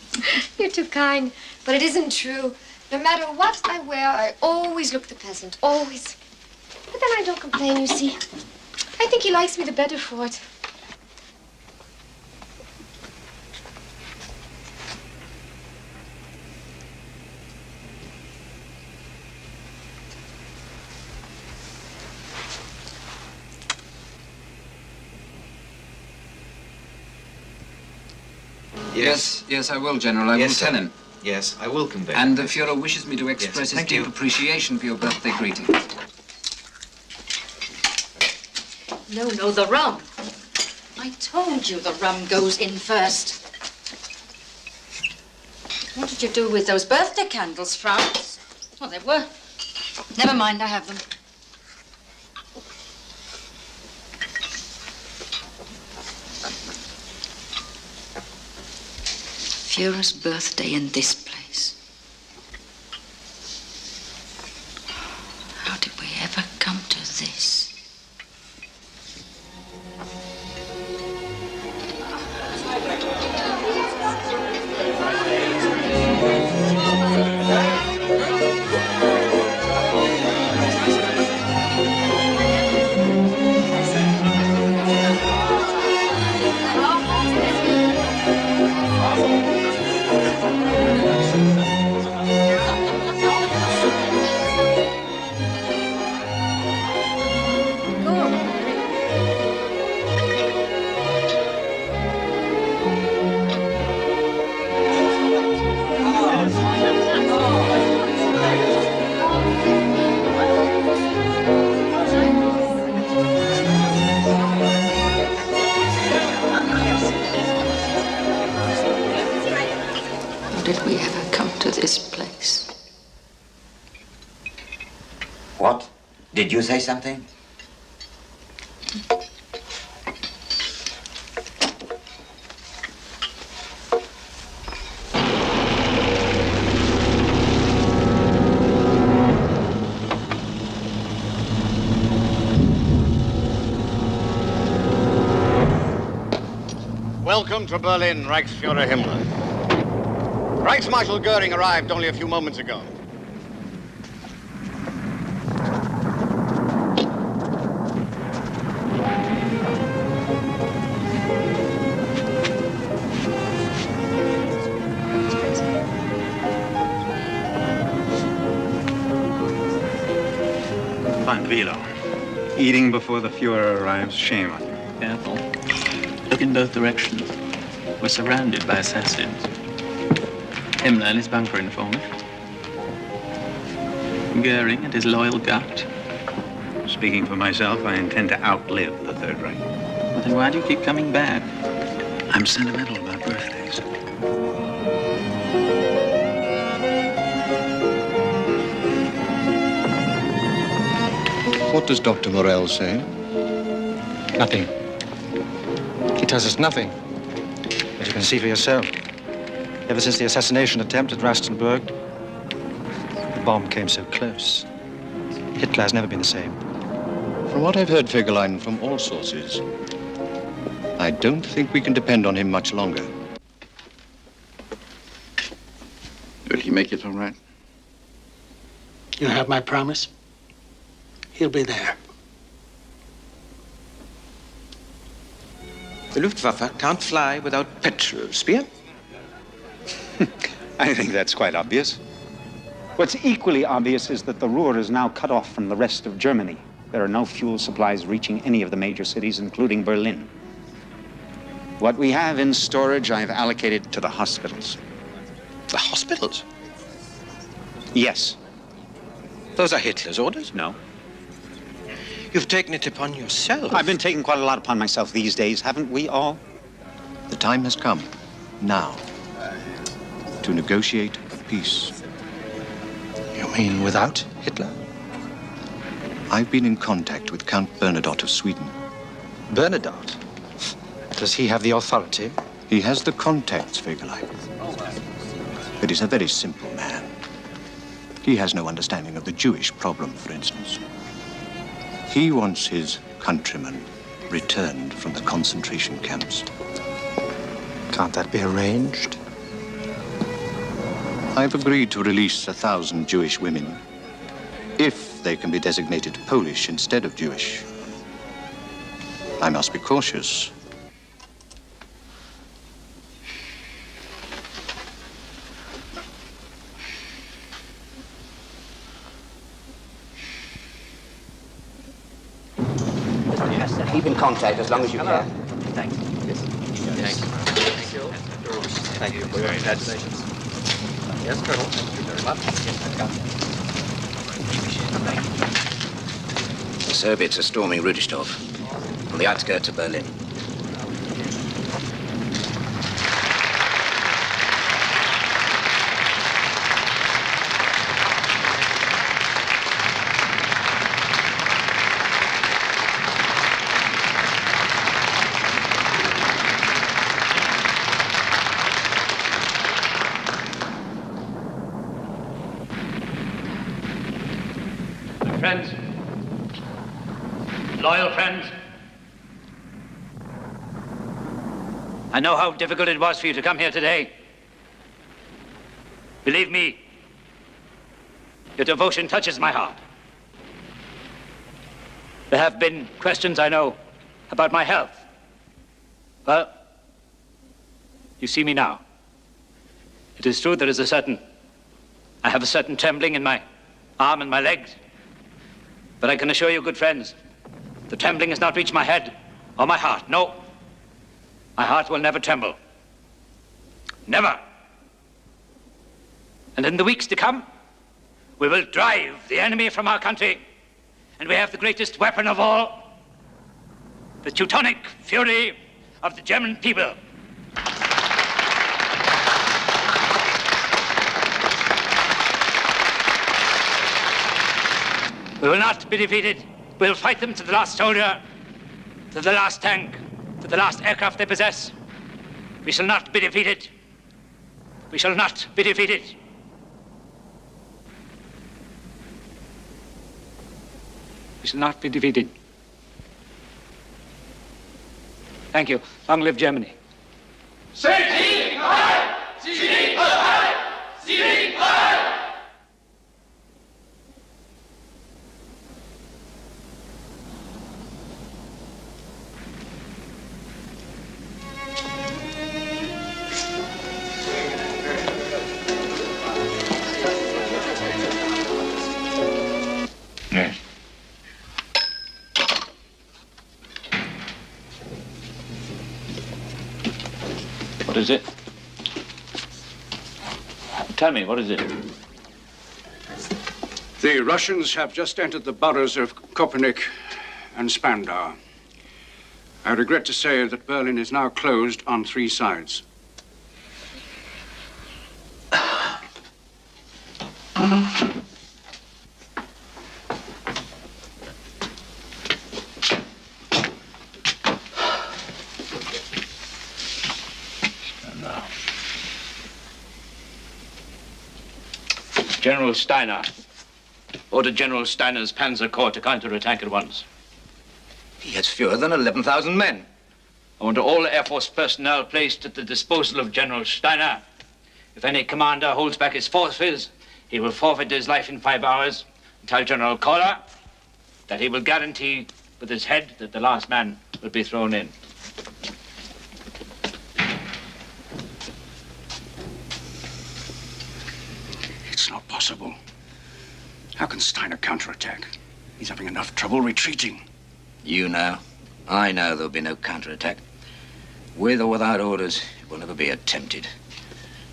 You're too kind, but it isn't true. No matter what I wear, I always look the peasant, always. But then I don't complain, you see. I think he likes me the better for it. Yes, I will, General. I will tell him. Yes, I will convey. And the Fuhrer wishes me to express his deep appreciation for your birthday greeting. No, the rum. I told you the rum goes in first. What did you do with those birthday candles, Franz? Well, they were. Never mind, I have them. Führer's birthday in this place. How did we ever come to this? did we ever come to this place? What? Did you say something? Welcome to Berlin, Reichsfuhrer Himmler. Reichsmarshal Goering arrived only a few moments ago. Fine, Velo. Eating before the Fuhrer arrives, shame on you. Careful. Look in both directions. We're surrounded by assassins. Himmler and his bunker informant. Goering and his loyal gut. Speaking for myself, I intend to outlive the Third Reich. Well, then why do you keep coming back? I'm sentimental about birthdays. What does Dr. Morel say? Nothing. He tells us nothing. As you can see for yourself. Ever since the assassination attempt at Rastenburg, the bomb came so close. Hitler has never been the same. From what I've heard, Fegelein, from all sources, I don't think we can depend on him much longer. Will he make it all right? You have my promise? He'll be there. The Luftwaffe can't fly without petrol, Speer? I think that's quite obvious. What's equally obvious is that the Ruhr is now cut off from the rest of Germany. There are no fuel supplies reaching any of the major cities, including Berlin. What we have in storage, I've allocated to the hospitals. The hospitals? Yes. Those are Hitler's orders? No. You've taken it upon yourself. I've been taking quite a lot upon myself these days, haven't we all? The time has come, now, to negotiate a peace. You mean without Hitler? I've been in contact with Count Bernadotte of Sweden. Bernadotte? Does he have the authority? He has the contacts, Fegelein. But he's a very simple man. He has no understanding of the Jewish problem, for instance. He wants his countrymen returned from the concentration camps. Can't that be arranged? I've agreed to release 1,000 Jewish women if they can be designated Polish instead of Jewish. I must be cautious. Keep in contact as long as you can. Thanks. Yes. Thanks. Thank you. Thank you for your congratulations. Yes, Colonel. Thank you very much. Yes, I've got that. The Soviets are storming Rudistorf, on the outskirts of Berlin. Friends, loyal friends, I know how difficult it was for you to come here today. Believe me, your devotion touches my heart. There have been questions, I know, about my health. Well, you see me now. It is true I have a certain trembling in my arm and my legs. But I can assure you, good friends, the trembling has not reached my head or my heart. No, my heart will never tremble. Never. And in the weeks to come, we will drive the enemy from our country. And we have the greatest weapon of all, the Teutonic fury of the German people. We will not be defeated. We'll fight them to the last soldier, to the last tank, to the last aircraft they possess. We shall not be defeated. We shall not be defeated. We shall not be defeated. Thank you. Long live Germany. Sieg Heil! Sieg Heil! Sieg Heil! Yes. What is it? Tell me, what is it? The Russians have just entered the boroughs of Kopernik and Spandau. I regret to say that Berlin is now closed on 3 sides. General Steiner. Order General Steiner's Panzer Corps to counterattack at once. He has fewer than 11,000 men. I want all Air Force personnel placed at the disposal of General Steiner. If any commander holds back his forces, he will forfeit his life in 5 hours. Tell General Kohler that he will guarantee with his head that the last man will be thrown in. It's not possible. How can Steiner counterattack? He's having enough trouble retreating. You know. I know there'll be no counterattack. With or without orders, it will never be attempted.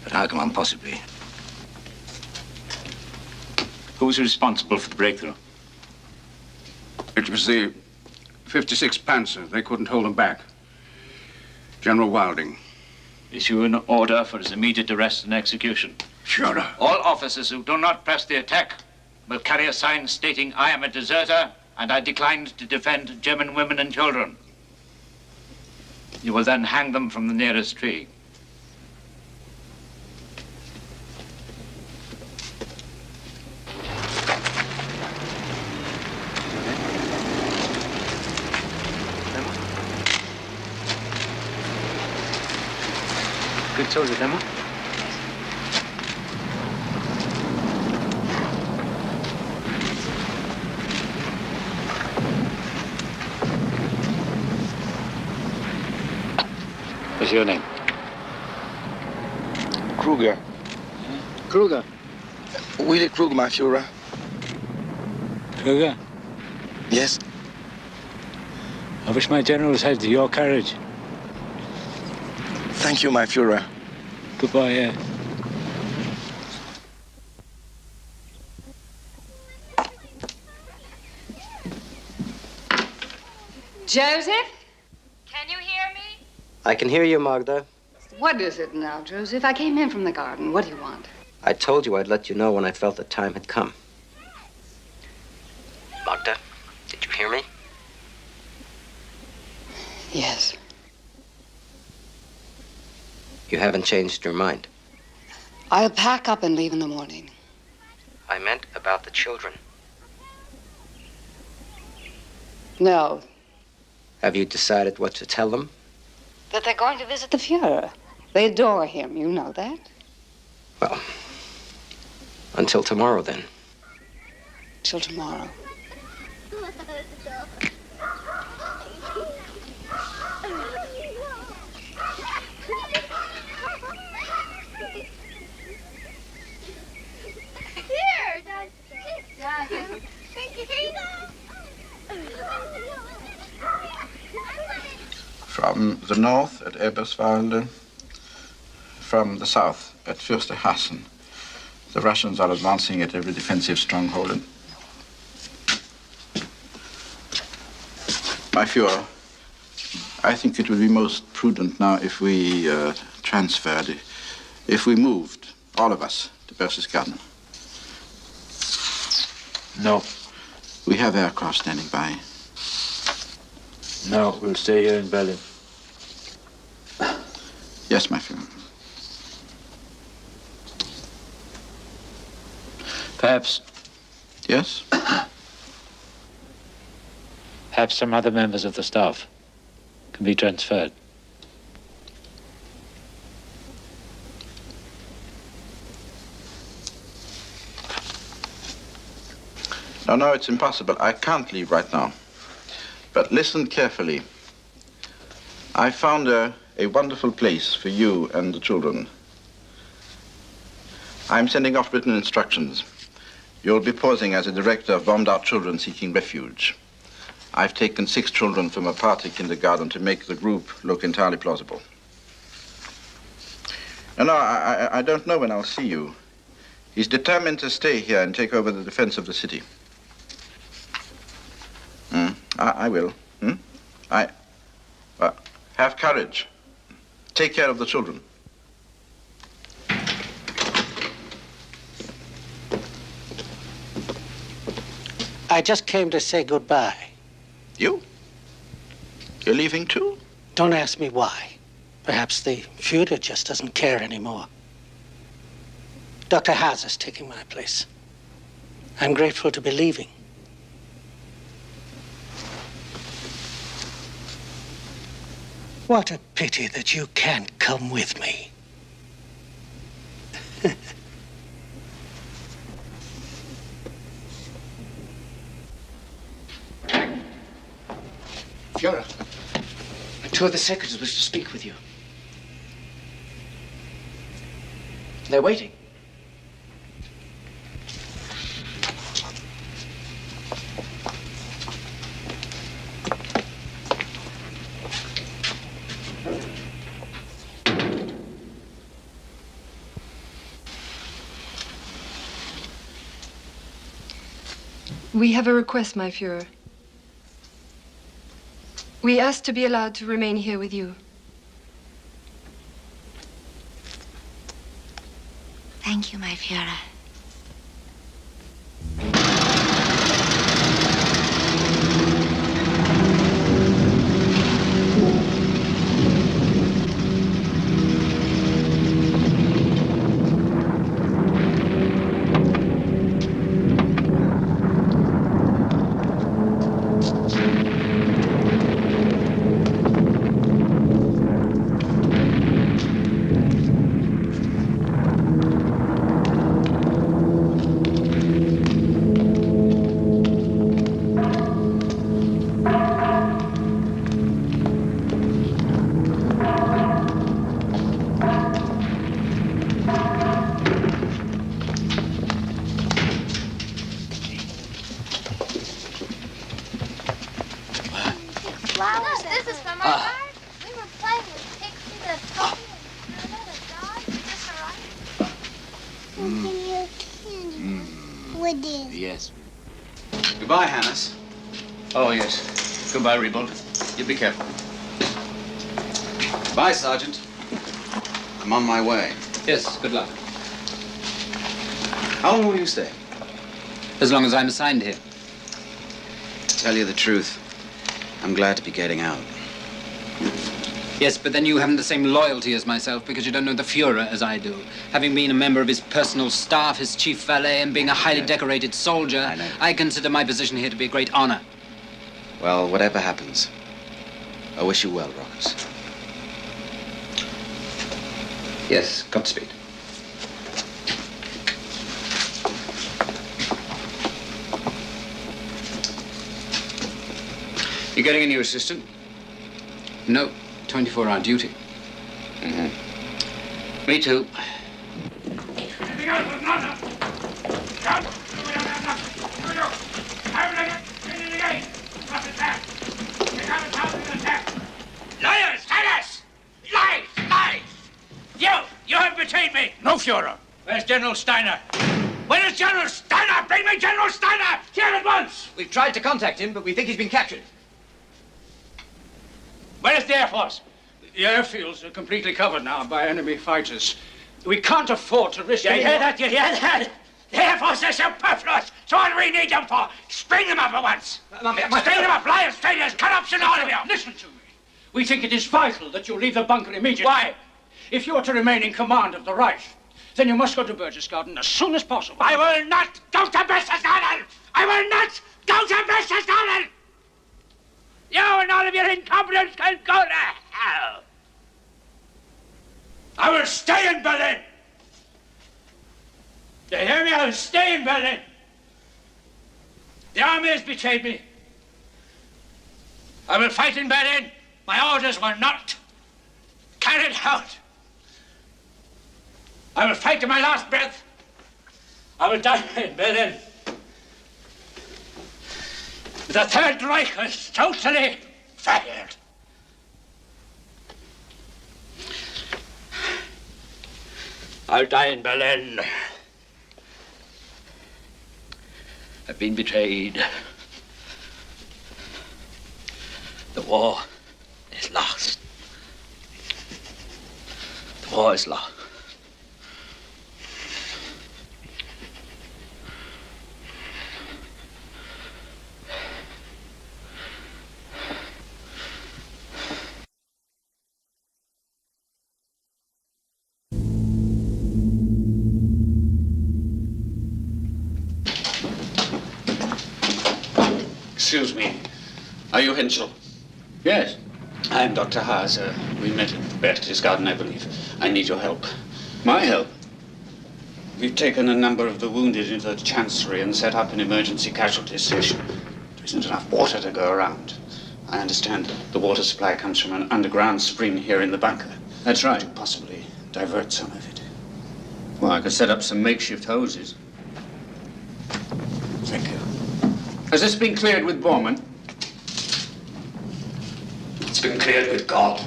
But how can one possibly? Who's responsible for the breakthrough? It was the 56th Panzer. They couldn't hold them back. General Wilding. Issue an order for his immediate arrest and execution. Führer. All officers who do not press the attack will carry a sign stating, "I am a deserter and I declined to defend German women and children." You will then hang them from the nearest tree. Good soldier, Emma. What's your name? Kruger. Kruger. Willy Kruger, my Führer. Kruger? Yes. I wish my generals had your courage. Thank you, my Führer. Goodbye, yeah. Joseph? Can you hear me? I can hear you, Magda. What is it now, Joseph? I came in from the garden. What do you want? I told you I'd let you know when I felt the time had come. Magda, did you hear me? Yes. You haven't changed your mind. I'll pack up and leave in the morning. I meant about the children. No. Have you decided what to tell them? That they're going to visit the Führer. They adore him, you know that. Well, until tomorrow, then. Till tomorrow. From the north at Eberswalde, from the south at Fürstehassen. The Russians are advancing at every defensive stronghold. My Führer, I think it would be most prudent now if we transferred, if we moved, all of us, to Berchtesgaden. No. We have aircraft standing by. No, we'll stay here in Berlin. Yes, my friend. Perhaps. Yes? Perhaps some other members of the staff can be transferred. No, it's impossible. I can't leave right now. But listen carefully. I found a wonderful place for you and the children. I'm sending off written instructions. You'll be posing as a director of bombed-out children seeking refuge. I've taken 6 children from a party kindergarten to make the group look entirely plausible. No, I don't know when I'll see you. He's determined to stay here and take over the defense of the city. I will. Have courage. Take care of the children. I just came to say goodbye. You? You're leaving too? Don't ask me why. Perhaps the Führer just doesn't care anymore. Dr. Hauser's taking my place. I'm grateful to be leaving. What a pity that you can't come with me. Führer, 2 of the secretaries wish to speak with you. They're waiting. We have a request, my Führer. We ask to be allowed to remain here with you. Thank you, my Führer. Flowers. This is from our garden. We were playing with Pixie, the puppy, and the dog. Is this all right? What is? Yes. Goodbye, Hannes. Oh, yes. Goodbye, Rebold. You be careful. Bye, Sergeant. I'm on my way. Yes, good luck. How long will you stay? As long as I'm assigned here. To tell you the truth, I'm glad to be getting out. Yes, but then you haven't the same loyalty as myself because you don't know the Führer as I do. Having been a member of his personal staff, his chief valet, and being a highly decorated soldier, I consider my position here to be a great honor. Well, whatever happens, I wish you well, Rockets. Yes, Godspeed. You getting a new assistant? No, 24-hour duty. Mm-hmm. Me too. Anything else is nothing. Come. We don't have nothing. Have it again. What's it that? They got us out in the attack. Liars! Traitors! Lies! Lies! You have betrayed me. No, Führer. Where's General Steiner? Where is General Steiner? Bring me General Steiner! Here at once! We've tried to contact him, but we think he's been captured. Where is the Air Force? The airfields are completely covered now by enemy fighters. We can't afford to risk You any hear more. that? You hear that? Therefore, they're superfluous. So what do we need them for? String them up at once. String them up, liars, traitors, corruption, all of you. Listen to me. We think it is vital that you leave the bunker immediately. Why? If you are to remain in command of the Reich, then you must go to Berchtesgaden as soon as possible. I will not go to Berchtesgaden! I will not go to Berchtesgaden! You and all of your incompetence can go to hell! I will stay in Berlin! You hear me? I will stay in Berlin! The army has betrayed me. I will fight in Berlin. My orders were not carried out. I will fight to my last breath. I will die in Berlin. The Third Reich is totally failed. I'll die in Berlin. I've been betrayed. The war is lost. The war is lost. Excuse me. Are you Henschel? Yes. I'm Dr. Haas. We met at Berchtesgaden, I believe. I need your help. My help? We've taken a number of the wounded into the chancery and set up an emergency casualty station. There isn't enough water to go around. I understand the water supply comes from an underground spring here in the bunker. That's right. To possibly divert some of it. Well, I could set up some makeshift hoses. Thank you. Has this been cleared with Gorman? It's been cleared with God.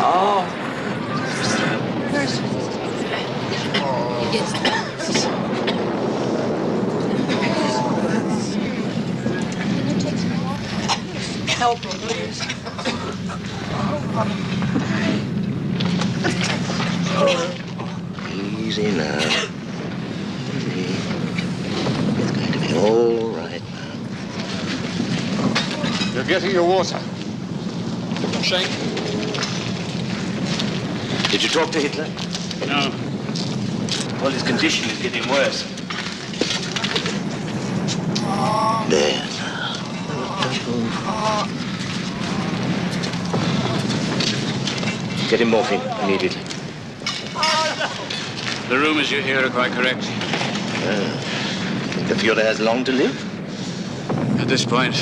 Oh. Help me, please. Easy now. Easy. It's going to be all right now. You're getting your water. Schenk. Did you talk to Hitler? No. Well, his condition is getting worse. There. Get him morphine immediately. The rumors you hear are quite correct. Think the Fuhrer has long to live? At this point,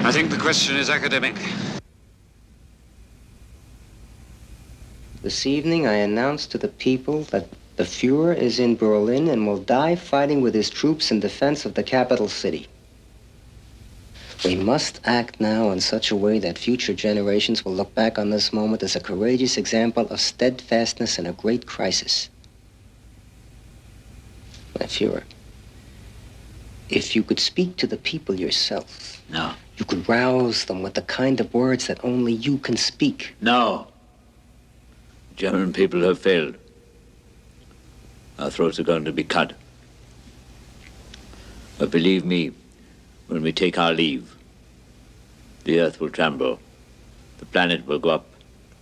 I think the question is academic. This evening, I announced to the people that the Fuhrer is in Berlin and will die fighting with his troops in defense of the capital city. We must act now in such a way that future generations will look back on this moment as a courageous example of steadfastness in a great crisis. My Fuhrer, if you could speak to the people yourself, No. you could rouse them with the kind of words that only you can speak. No. German people have failed. Our throats are going to be cut. But believe me, when we take our leave, the earth will tremble. The planet will go up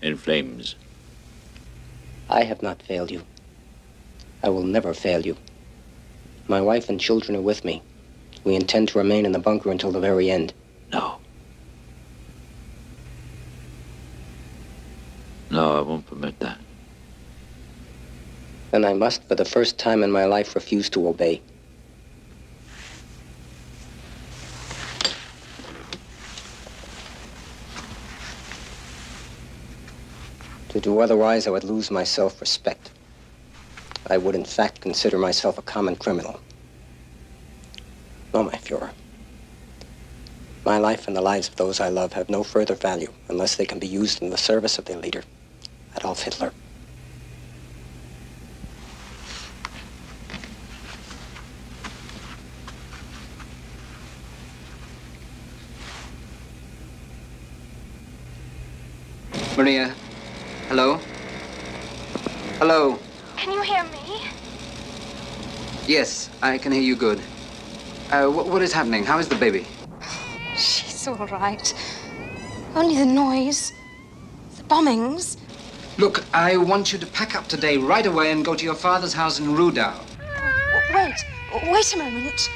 in flames. I have not failed you. I will never fail you. My wife and children are with me. We intend to remain in the bunker until the very end. No. No, I won't permit that. Then I must, for the first time in my life, refuse to obey. To do otherwise, I would lose my self-respect. I would, in fact, consider myself a common criminal. No, my Fuhrer. My life and the lives of those I love have no further value unless they can be used in the service of their leader, Adolf Hitler. Maria, hello? Hello. Can you hear me? Yes, I can hear you good. What is happening? How is the baby? She's all right. Only the noise. The bombings. Look, I want you to pack up today right away and go to your father's house in Rudau. Wait a moment.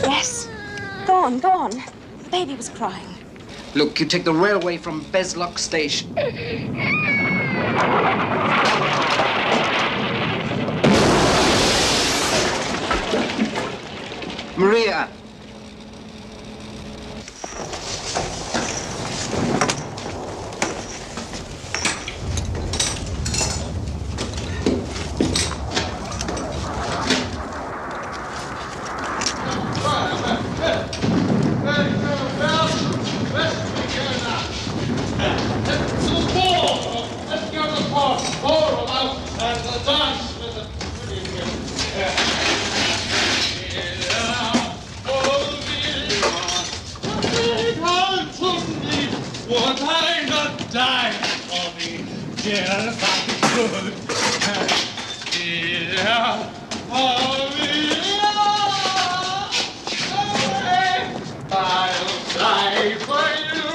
Yes. Go on. The baby was crying. Look, you take the railway from Bezlock Station. Maria! Would I not die for thee, dear, if I could? Dear, oh, I'll die for you.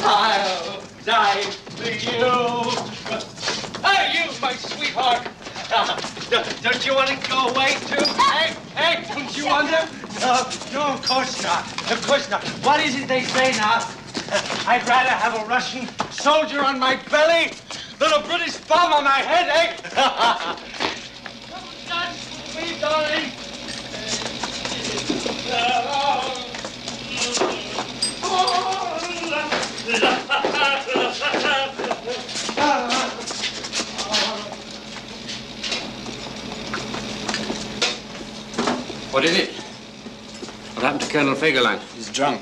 I'll die for you. Hey, you, my sweetheart. Don't you want to go away, too? Hey, don't you want to? No, of course not. Of course not. What is it they say now? I'd rather have a Russian soldier on my belly than a British bomb on my head, eh? Come and dance with me, darling. What is it? What happened to Colonel Fegelein? He's drunk.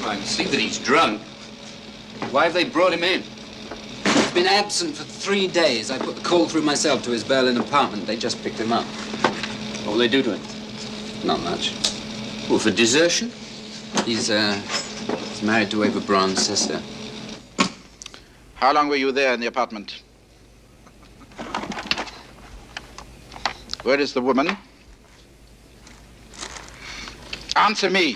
I can see that he's drunk. Why have they brought him in? He's been absent for 3 days. I put the call through myself to his Berlin apartment. They just picked him up. What will they do to him? Not much. Well, for desertion? He's married to Eva Braun's sister. How long were you there in the apartment? Where is the woman? Answer me.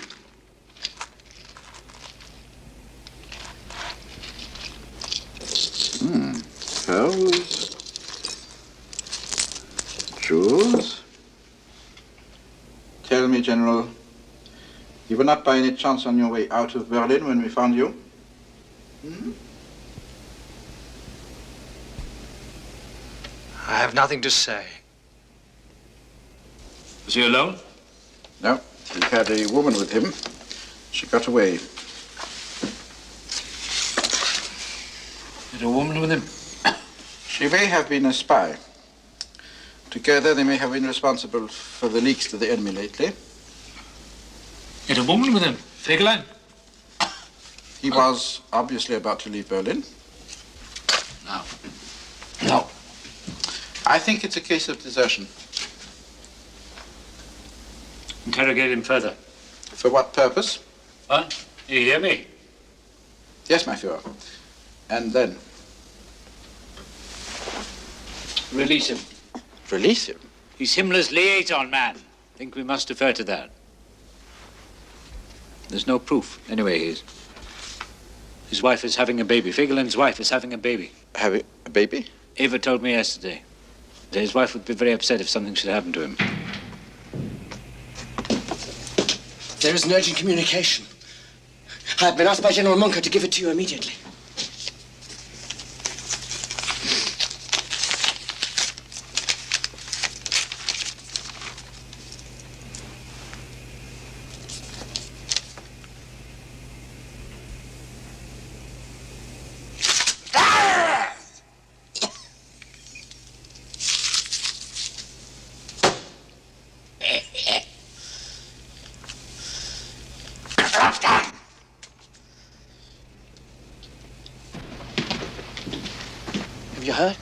Pearls. Jewels. Tell me, General, you were not by any chance on your way out of Berlin when we found you? I have nothing to say. Was he alone? No, he had a woman with him. She got away. Had a woman with him? She may have been a spy. Together, they may have been responsible for the leaks to the enemy lately. Had a woman with him? Fegelein? He was obviously about to leave Berlin. No. I think it's a case of desertion. Interrogate him further. For what purpose? What? You hear me? Yes, my Führer. And then? Release him. Release him? He's Himmler's liaison man. Think we must defer to that. There's no proof. Anyway, his wife is having a baby. Fegelein's wife is having a baby. Having a baby? Eva told me yesterday that his wife would be very upset if something should happen to him. There is an urgent communication. I have been asked by General Munker to give it to you immediately. Have you heard?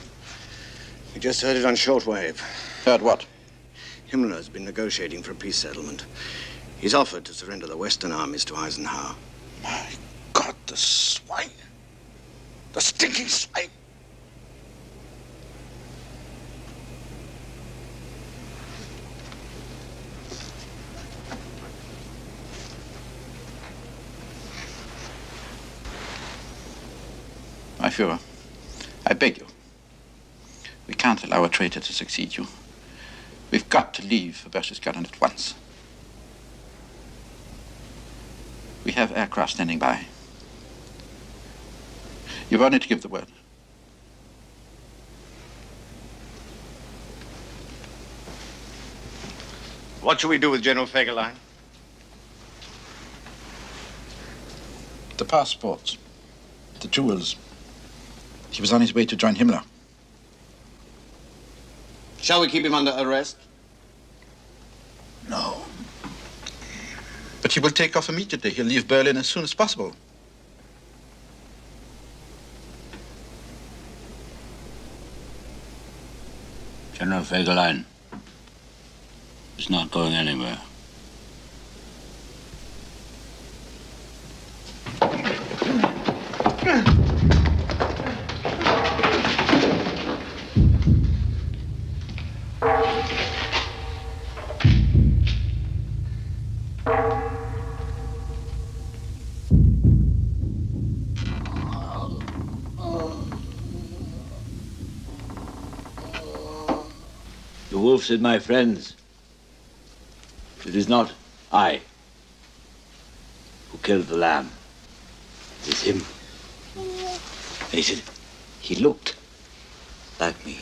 We just heard it on shortwave. Heard what? Himmler's been negotiating for a peace settlement. He's offered to surrender the Western armies to Eisenhower. My God, the swine. The stinking swine. My Führer, I beg you. We can't allow a traitor to succeed you. We've got to leave for Berchtesgaden at once. We have aircraft standing by. You've only to give the word. What shall we do with General Fegelein? The passports, the jewels. He was on his way to join Himmler. Shall we keep him under arrest? No. But he will take off immediately. He'll leave Berlin as soon as possible. General Fegelein is not going anywhere. The wolf said, my friends, it is not I who killed the lamb. It is him. And he said, he looked like me.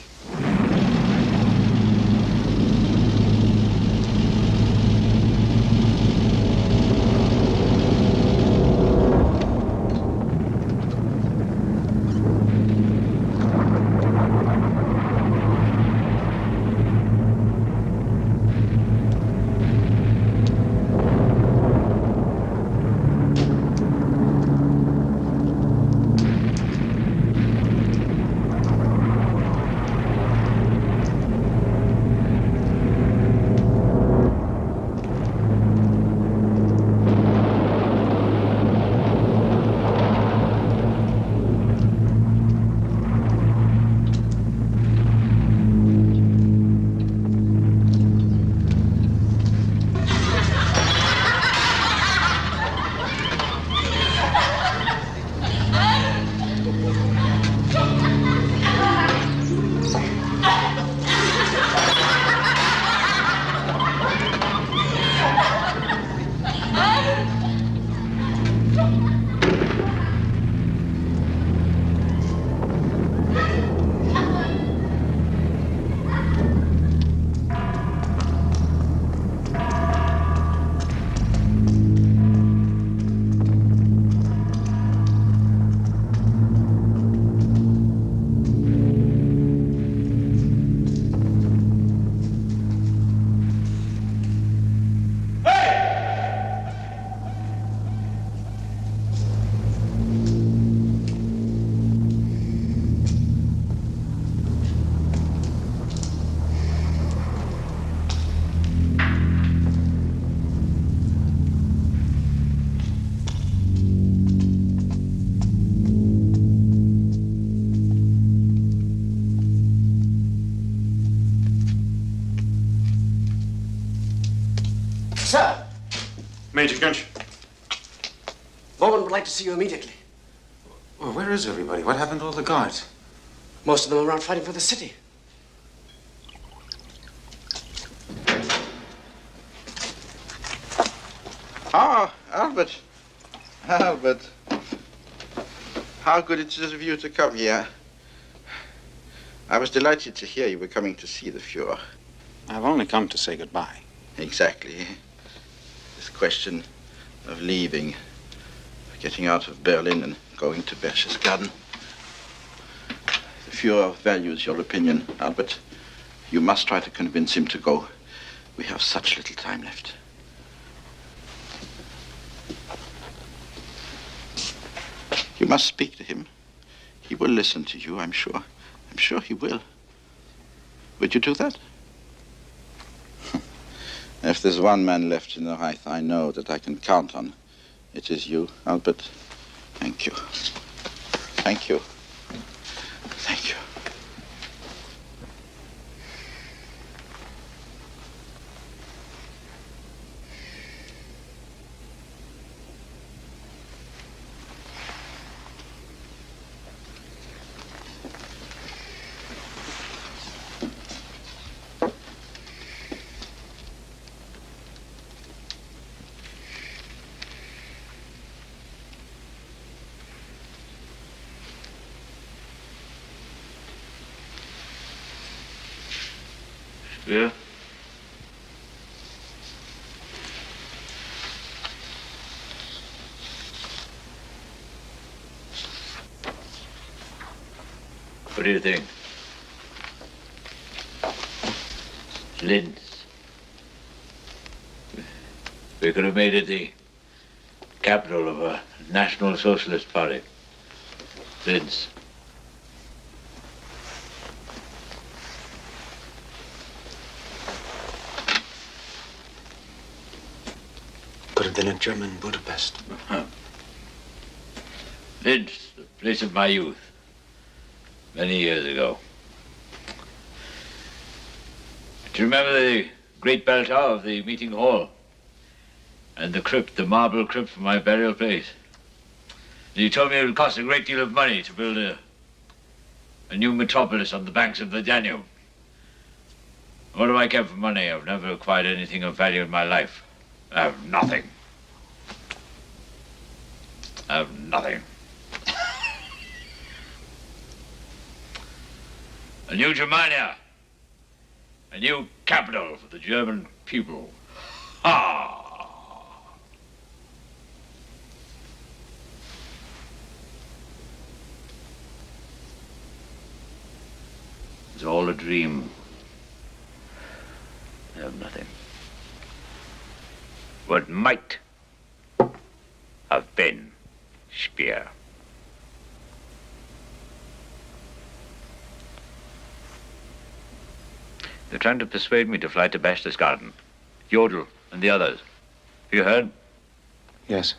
Sir! Major Gunch. Gorman would like to see you immediately. Well, where is everybody? What happened to all the guards? Most of them are out fighting for the city. Ah, Albert. Albert. How good it is of you to come here. I was delighted to hear you were coming to see the Fuhrer. I've only come to say goodbye. Exactly. This question of leaving, getting out of Berlin and going to Berchtesgaden. The Fuhrer values your opinion, Albert. You must try to convince him to go. We have such little time left. You must speak to him. He will listen to you, I'm sure. I'm sure he will. Would you do that? If there's one man left in the Reich I know that I can count on, it is you, Albert. Thank you. Thank you. Thank you. Yeah? What do you think? Linz. We could have made it the capital of a National Socialist Party. Linz. Could have been a German Budapest. Linz, the place of my youth. Many years ago. Do you remember the great bell tower of the meeting hall? And the crypt, the marble crypt for my burial place? And you told me it would cost a great deal of money to build a new metropolis on the banks of the Danube. What have I kept for money? I've never acquired anything of value in my life. I have nothing. I have nothing. A new Germania. A new capital for the German people. Ha! It's all a dream. I have nothing. What might have been Speer. They're trying to persuade me to fly to Berchtesgaden. Jodl and the others. Have you heard? Yes.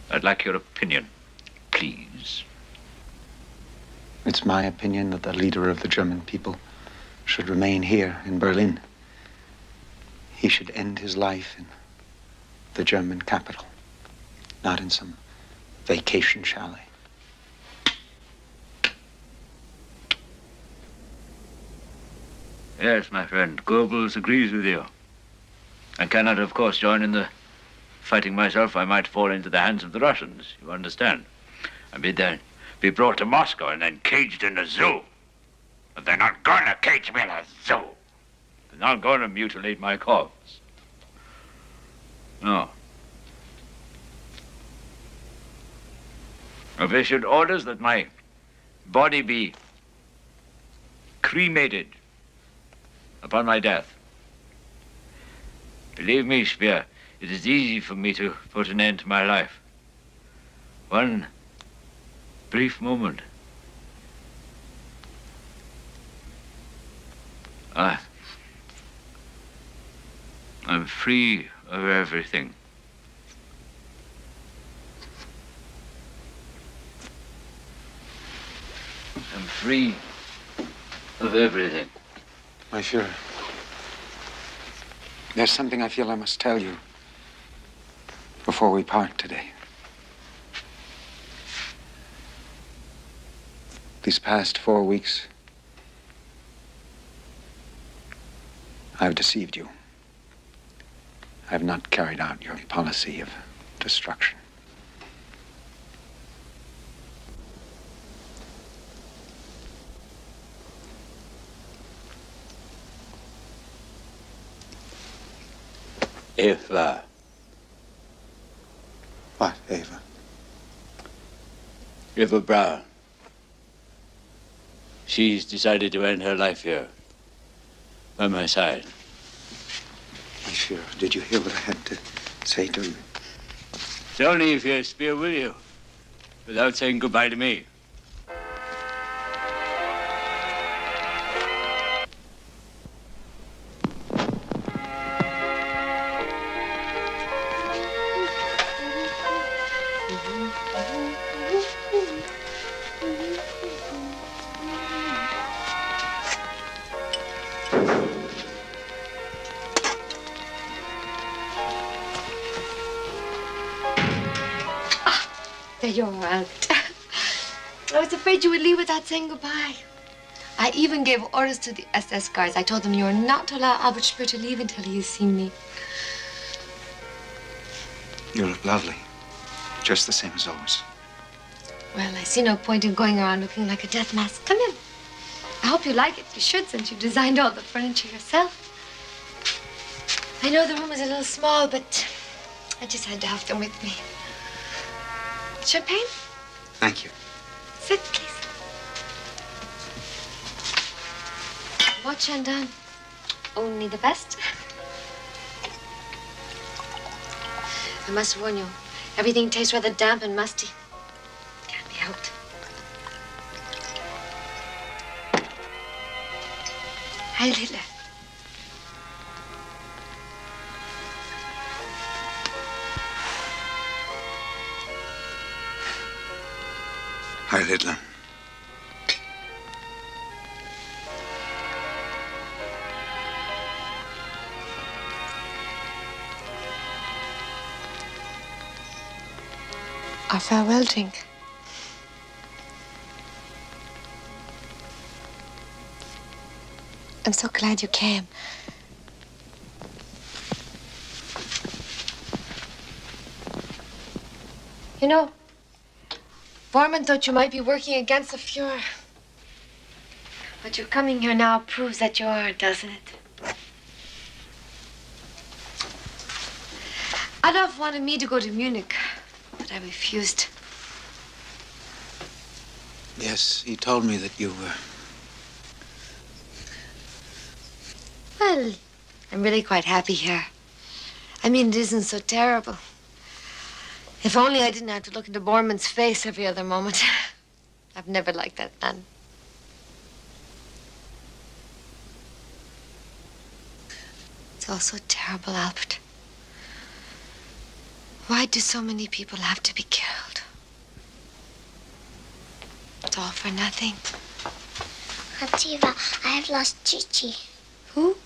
I'd like your opinion, please. It's my opinion that the leader of the German people should remain here in Berlin. He should end his life in the German capital, not in some vacation chalet. Yes, my friend, Goebbels agrees with you. I cannot, of course, join in the fighting myself. I might fall into the hands of the Russians, you understand. And be brought to Moscow and then caged in a zoo. But they're not going to cage me in a zoo. They're not going to mutilate my corpse. No. If they issued orders that my body be cremated upon my death, believe me, Speer, it is easy for me to put an end to my life. One brief moment. I'm free of everything. I'm free of everything. My Führer, there's something I feel I must tell you before we part today. These past 4 weeks, I've deceived you. I've not carried out your policy of destruction. Eva. What, Eva? Eva Braun. She's decided to end her life here, by my side. My Führer, did you hear what I had to say to you? It's only if you Speer with you, without saying goodbye to me. There you are, Albert. I was afraid you would leave without saying goodbye. I even gave orders to the SS guards. I told them you are not to allow Albert Speer to leave until he has seen me. You look lovely. Just the same as always. Well, I see no point in going around looking like a death mask. Come in. I hope you like it. You should, since you designed all the furniture yourself. I know the room is a little small, but I just had to have them with me. Champagne? Thank you. Sit, please. Watch and done. Only the best. I must warn you, everything tastes rather damp and musty. Can't be helped. Heil Hitler. Heil Hitler. Our farewell drink. I'm so glad you came. You know, Gorman thought you might be working against the Fuhrer. But your coming here now proves that you are, doesn't it? Adolf wanted me to go to Munich, but I refused. Yes, he told me that you were. Well, I'm really quite happy here. I mean, it isn't so terrible. If only I didn't have to look into Borman's face every other moment. I've never liked that man. It's all so terrible, Albert. Why do so many people have to be killed? It's all for nothing. Aunt Eva, I have lost Chichi. Who?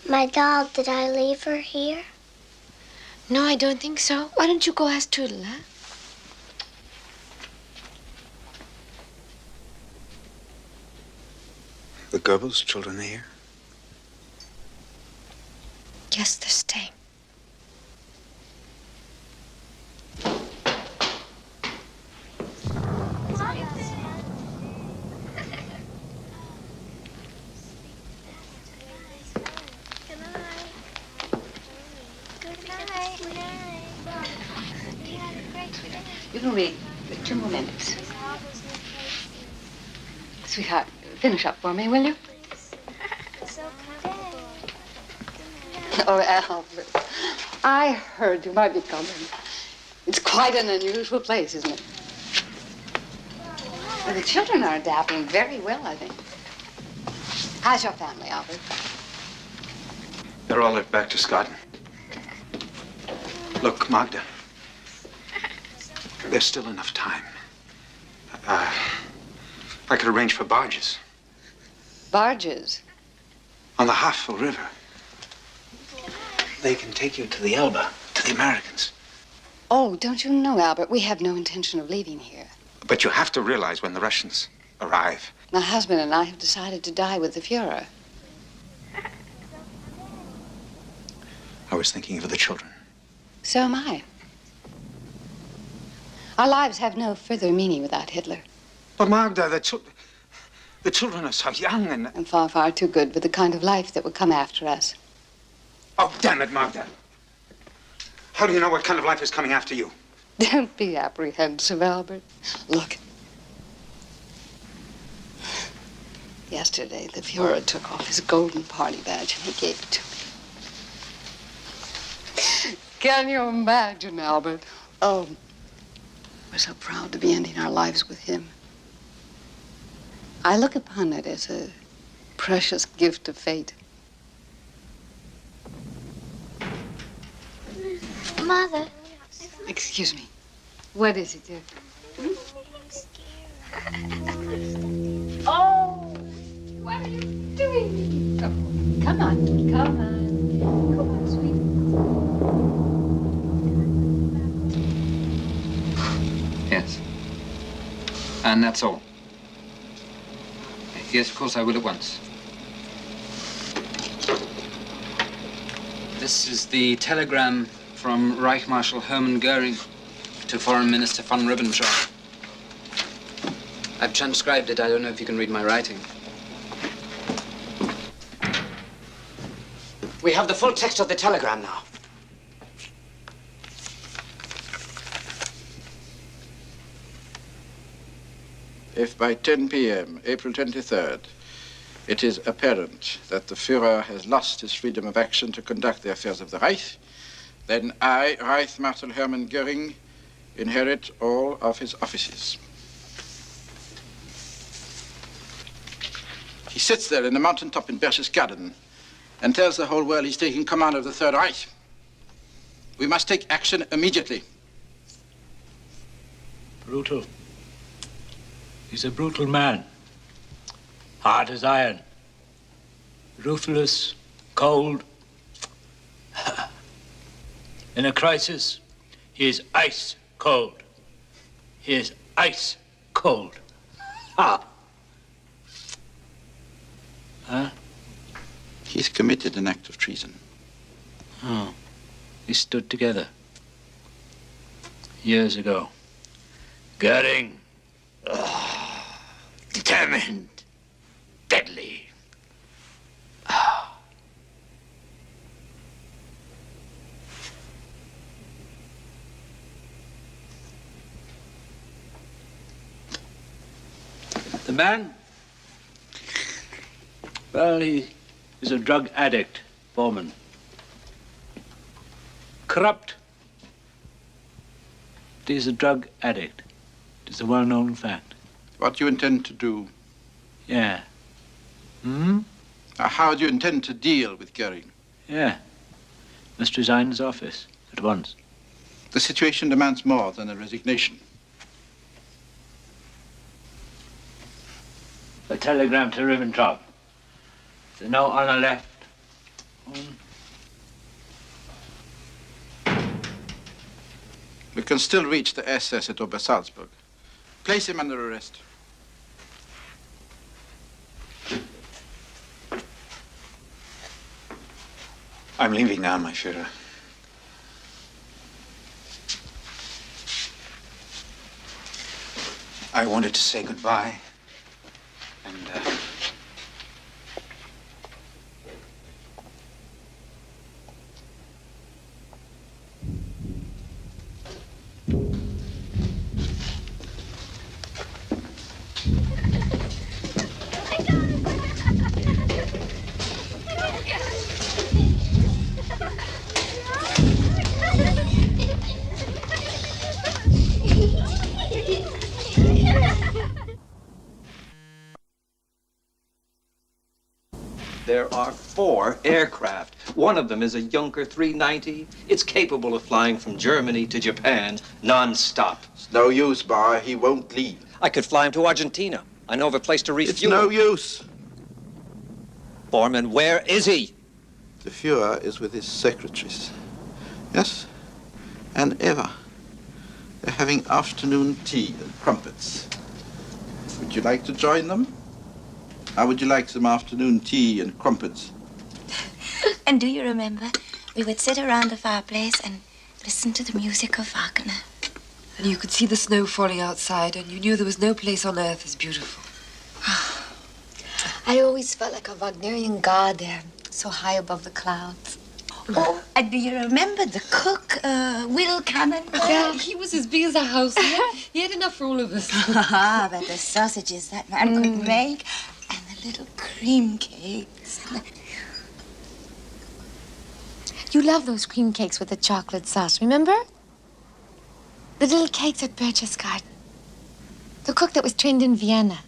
My doll. Did I leave her here? No, I don't think so. Why don't you go ask Toodle, huh? The Goebbels children are here? Yes, they're staying. You can read 2 more minutes. Sweetheart, finish up for me, will you? Oh, Albert, I heard you might be coming. It's quite an unusual place, isn't it? Well, the children are adapting very well, I think. How's your family, Albert? They're all left back to Scotland. Look, Magda. There's still enough time. I could arrange for barges. Barges? On the Havel River. They can take you to the Elbe, to the Americans. Oh, don't you know, Albert, we have no intention of leaving here. But you have to realize when the Russians arrive. My husband and I have decided to die with the Fuhrer. I was thinking of the children. So am I. Our lives have no further meaning without Hitler. But Magda, the children are so young and far, far too good for the kind of life that will come after us. Oh, damn it, Magda. How do you know what kind of life is coming after you? Don't be apprehensive, Albert. Look. Yesterday, the Fuhrer took off his golden party badge and he gave it to me. Can you imagine, Albert? Oh, we're so proud to be ending our lives with him. I look upon it as a precious gift of fate. Mother. Excuse me. What is it, dear? Oh, what are you doing? Come on, come on. Come on, sweetie. Yes. And that's all. Yes, of course I will at once. This is the telegram from Reich Marshal Hermann Goering to Foreign Minister von Ribbentrop. I've transcribed it. I don't know if you can read my writing. We have the full text of the telegram now. If by 10 p.m., April 23rd, it is apparent that the Führer has lost his freedom of action to conduct the affairs of the Reich, then I, Reich Marshal Hermann Goering, inherit all of his offices. He sits there in the mountaintop in Berchtesgaden and tells the whole world he's taking command of the Third Reich. We must take action immediately. Brutal. He's a brutal man. Hard as iron. Ruthless, cold. In a crisis, he is ice cold. He is ice cold. Ha! Huh? He's committed an act of treason. Oh. We stood together. Years ago. Goering. Oh, determined. Deadly. Oh. The man? Well, he is a drug addict, Bormann. Corrupt. But he's a drug addict. It is a well-known fact. What do you intend to do? Yeah. Hmm? How do you intend to deal with Goering? Yeah. Must resign his office at once. The situation demands more than a resignation. A telegram to Ribbentrop. There's no honor left. We can still reach the SS at Obersalzburg. Place him under arrest. I'm leaving now, my Führer. I wanted to say goodbye. And, There are 4 aircraft. One of them is a Junker 390. It's capable of flying from Germany to Japan non-stop. It's no use, Bar. He won't leave. I could fly him to Argentina. I know of a place to refuel. It's no use. Bormann, where is he? The Führer is with his secretaries. Yes? And Eva. They're having afternoon tea and crumpets. Would you like to join them? How would you like some afternoon tea and crumpets? And do you remember, we would sit around the fireplace and listen to the music of Wagner. And you could see the snow falling outside, and you knew there was no place on earth as beautiful. I always felt like a Wagnerian god there, so high above the clouds. Oh, and do you remember the cook, Will Cannon? Yeah, he was as big as a house. He had enough for all of us. Ah, but the sausages that man could make, and the little cream cakes. You love those cream cakes with the chocolate sauce, remember? The little cakes at Berchtesgaden. The cook that was trained in Vienna.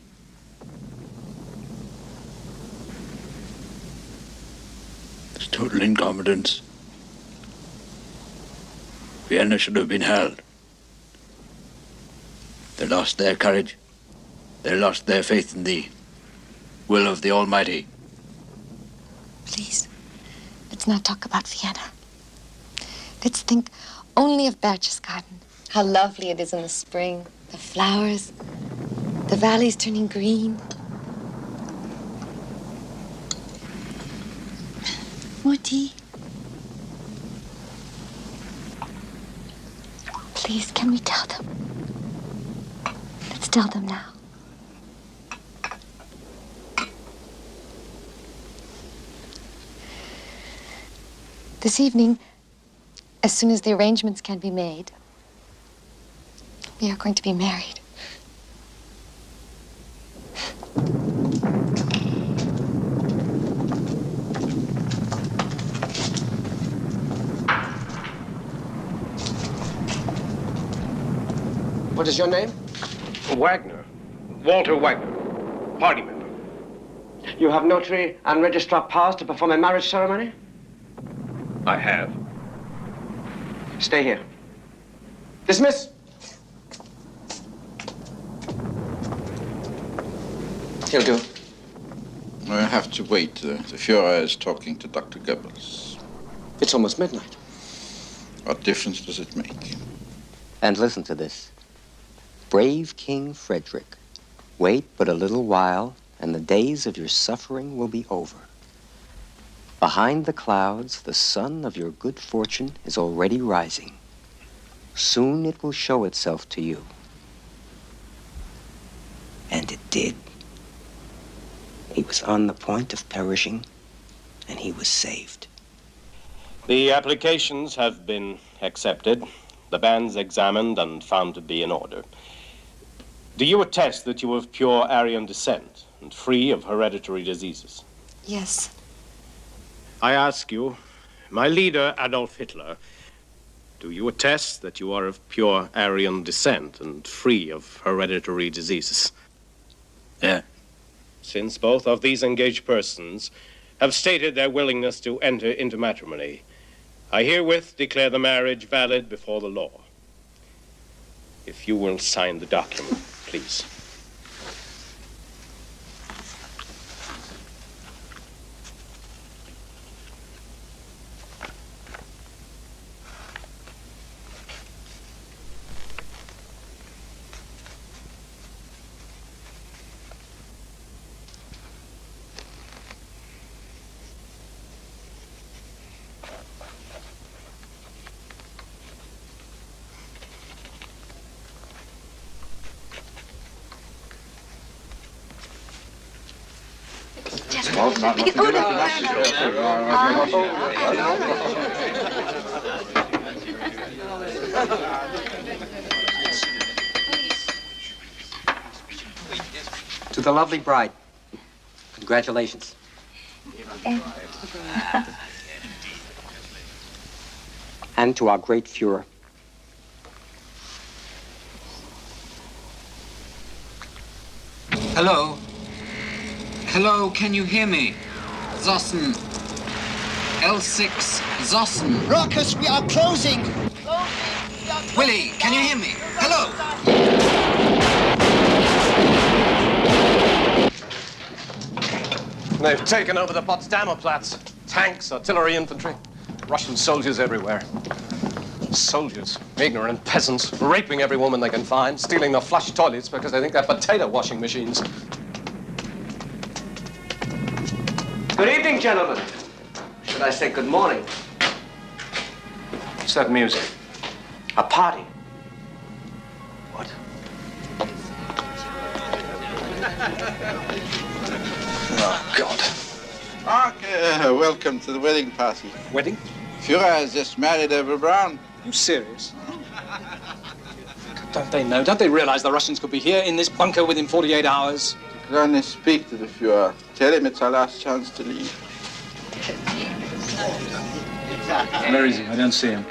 It's total incompetence. Vienna should have been held. They lost their courage. They lost their faith in the will of the Almighty. Please, let's not talk about Vienna. Let's think only of Berchtesgaden. How lovely it is in the spring. The flowers, the valleys turning green. Mutti. Please, can we tell them? Let's tell them now. This evening, as soon as the arrangements can be made, we are going to be married. What is your name? Wagner. Walter Wagner. Party member. You have notary and registrar powers to perform a marriage ceremony? I have. Stay here. Dismiss. He'll do. I have to wait. The Fuhrer is talking to Dr. Goebbels. It's almost midnight. What difference does it make? And listen to this. Brave King Frederick, wait but a little while, and the days of your suffering will be over. Behind the clouds, the sun of your good fortune is already rising. Soon it will show itself to you. And it did. He was on the point of perishing, and he was saved. The applications have been accepted, the banns examined and found to be in order. Do you attest that you are of pure Aryan descent and free of hereditary diseases? Yes. I ask you, my leader, Adolf Hitler, do you attest that you are of pure Aryan descent and free of hereditary diseases? Yeah. Since both of these engaged persons have stated their willingness to enter into matrimony, I herewith declare the marriage valid before the law. If you will sign the document, please. To the lovely bride, congratulations. And to our great Fuhrer. Hello? Hello, can you hear me? Zossen. L6, Zossen. Ruckus, we are closing. Willie, can you hear me? Hello? They've taken over the Potsdamer Platz. Tanks, artillery, infantry. Russian soldiers everywhere. Soldiers, ignorant peasants, raping every woman they can find, stealing their flush toilets because they think they're potato washing machines. Good evening, gentlemen. Should I say good morning? What's that music? A party. What? Oh, God. Okay, welcome to the wedding party. Wedding? Fuhrer has just married Eva Braun. You serious? Don't they know? Don't they realize the Russians could be here in this bunker within 48 hours? You can only speak to the Fuhrer. Tell him it's our last chance to leave. Where is he? I don't see him.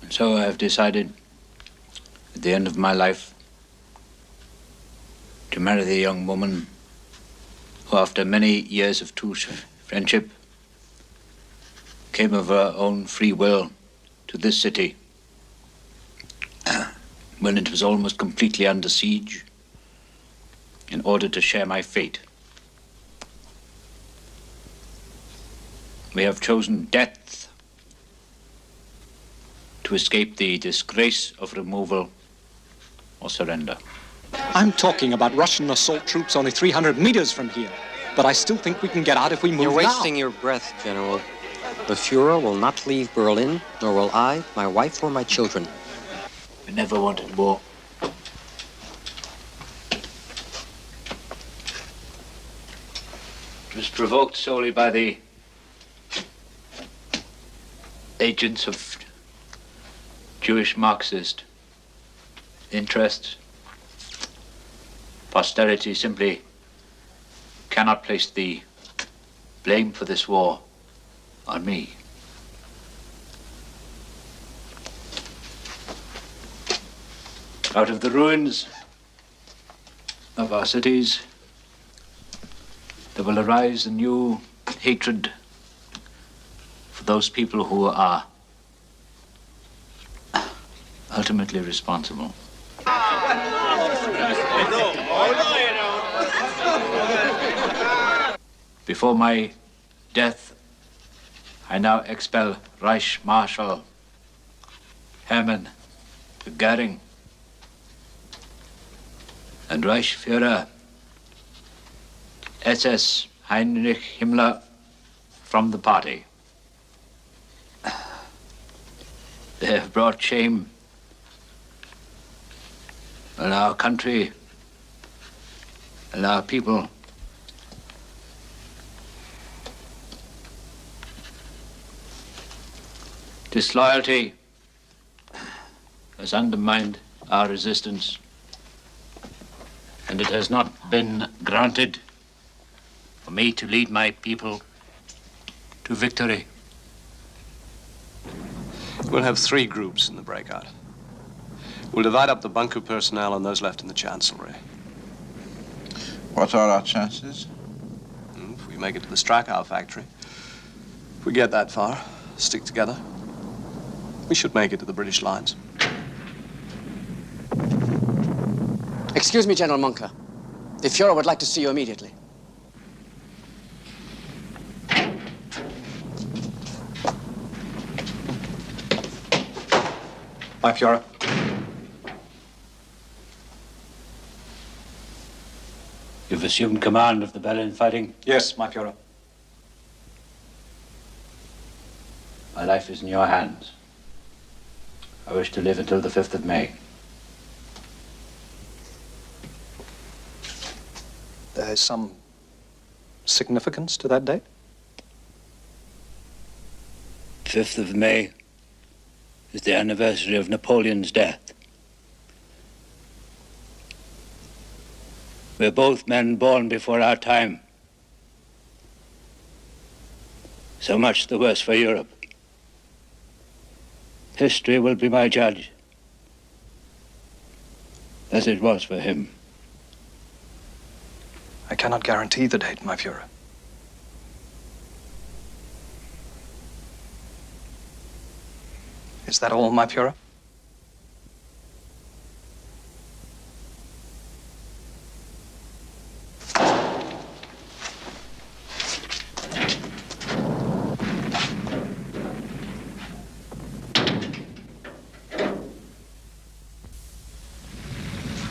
And so I have decided, at the end of my life, to marry the young woman who, after many years of true friendship, came of her own free will to this city. when it was almost completely under siege, in order to share my fate. We have chosen death to escape the disgrace of removal or surrender. I'm talking about Russian assault troops only 300 meters from here. But I still think we can get out if we move You're now. wasting your breath, General. The Fuhrer will not leave Berlin, nor will I, my wife, or my children. We never wanted war. It was provoked solely by the agents of Jewish Marxist interests. Posterity simply cannot place the blame for this war on me. Out of the ruins of our cities, there will arise a new hatred for those people who are ultimately responsible. Before my death, I now expel Reich Marshal Hermann Göring and Reichsführer SS Heinrich Himmler from the party. They have brought shame on our country and our people. Disloyalty has undermined our resistance, and it has not been granted for me to lead my people to victory. We'll have 3 groups in the breakout. We'll divide up the bunker personnel and those left in the chancellery. What are our chances? If we make it to the Strachau factory, if we get that far, stick together, we should make it to the British lines. Excuse me, General Munker. The Fuhrer would like to see you immediately. My Fuhrer. You've assumed command of the Berlin fighting? Yes, my Fuhrer. My life is in your hands. I wish to live until the 5th of May. There is some significance to that date? 5th of May is the anniversary of Napoleon's death. We're both men born before our time. So much the worse for Europe. History will be my judge, as it was for him. I cannot guarantee the date, my Fuhrer. Is that all, my Fuhrer?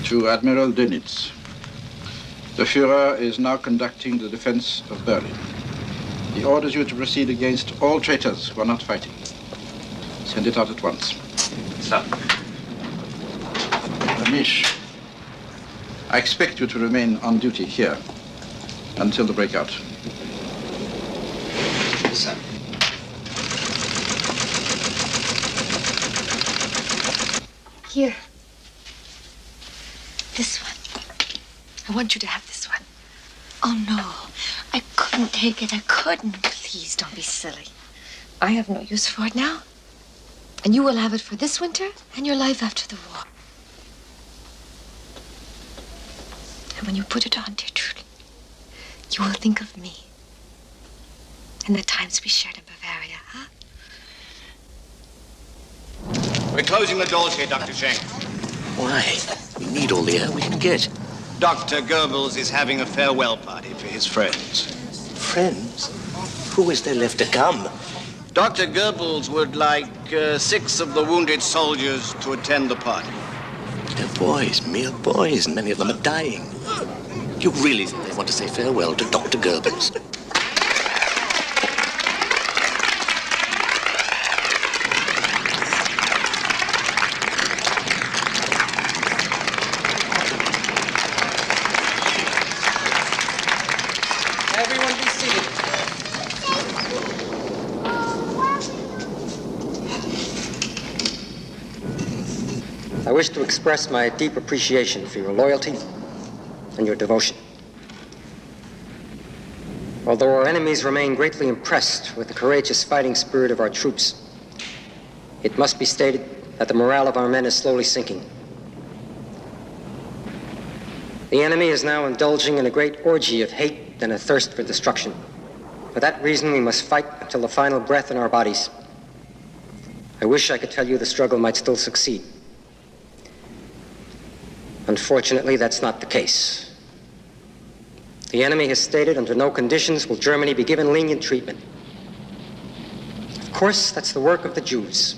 To Admiral Dönitz. The Führer is now conducting the defense of Berlin. He orders you to proceed against all traitors who are not fighting. Send it out at once. Sir. Amish, I expect you to remain on duty here until the breakout. Sir. Here. This one. I want you to have this one. Oh, no. I couldn't take it. I couldn't. Please don't be silly. I have no use for it now. And you will have it for this winter and your life after the war. And when you put it on, dear Trudy, you will think of me and the times we shared in Bavaria, huh? We're closing the doors here, Dr. Schenk. Why? We need all the air we can get. Dr. Goebbels is having a farewell party for his friends. Friends? Who is there left to come? Dr. Goebbels would like 6 of the wounded soldiers to attend the party. They're boys, mere boys, and many of them are dying. You really think they want to say farewell to Dr. Goebbels? Everyone be seated. I wish to express my deep appreciation for your loyalty and your devotion. Although our enemies remain greatly impressed with the courageous fighting spirit of our troops, it must be stated that the morale of our men is slowly sinking. The enemy is now indulging in a great orgy of hate and a thirst for destruction. For that reason, we must fight until the final breath in our bodies. I wish I could tell you the struggle might still succeed. Unfortunately, that's not the case. The enemy has stated under no conditions will Germany be given lenient treatment. Of course, that's the work of the Jews.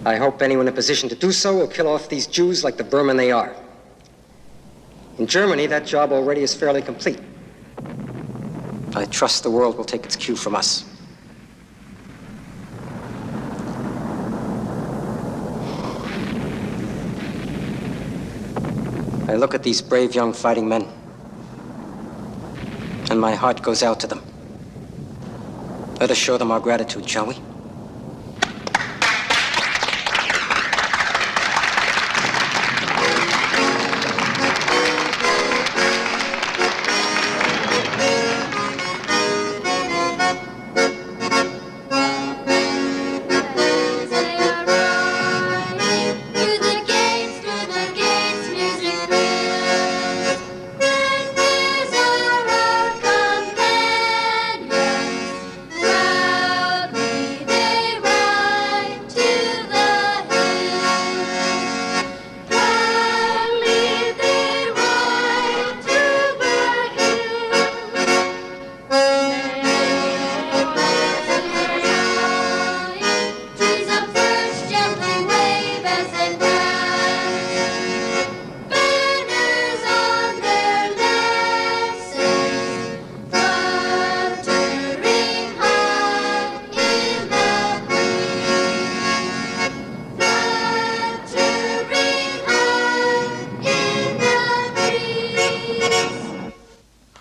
I hope anyone in a position to do so will kill off these Jews like the vermin they are. In Germany, that job already is fairly complete. I trust the world will take its cue from us. I look at these brave young fighting men, and my heart goes out to them. Let us show them our gratitude, shall we?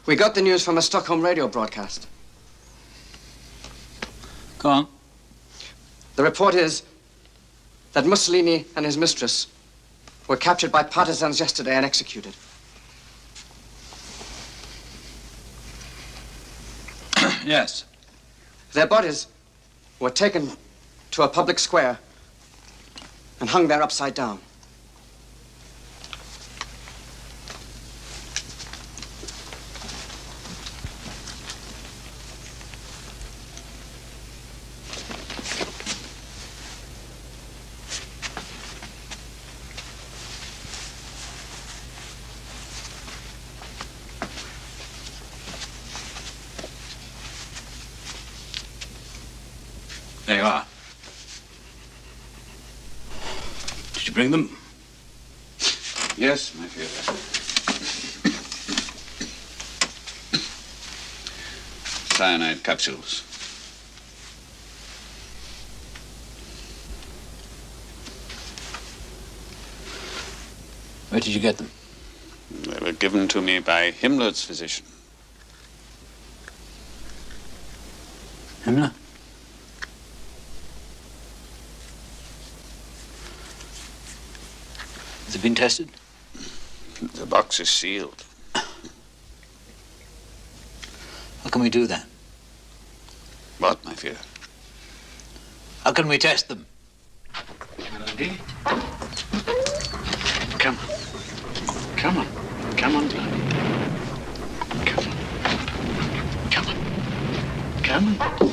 We got the news from a Stockholm radio broadcast. Go on. The report is that Mussolini and his mistress were captured by partisans yesterday and executed. Yes. Their bodies were taken to a public square and hung there upside down. There you are. Did you bring them? Yes, my Führer. Cyanide capsules. Where did you get them? They were given to me by Himmler's physician. Himmler? Has it been tested? The box is sealed. How can we do that? What, my Führer? How can we test them? Come on. Come on. Come on, Bloody. Come on. Come on. Come on.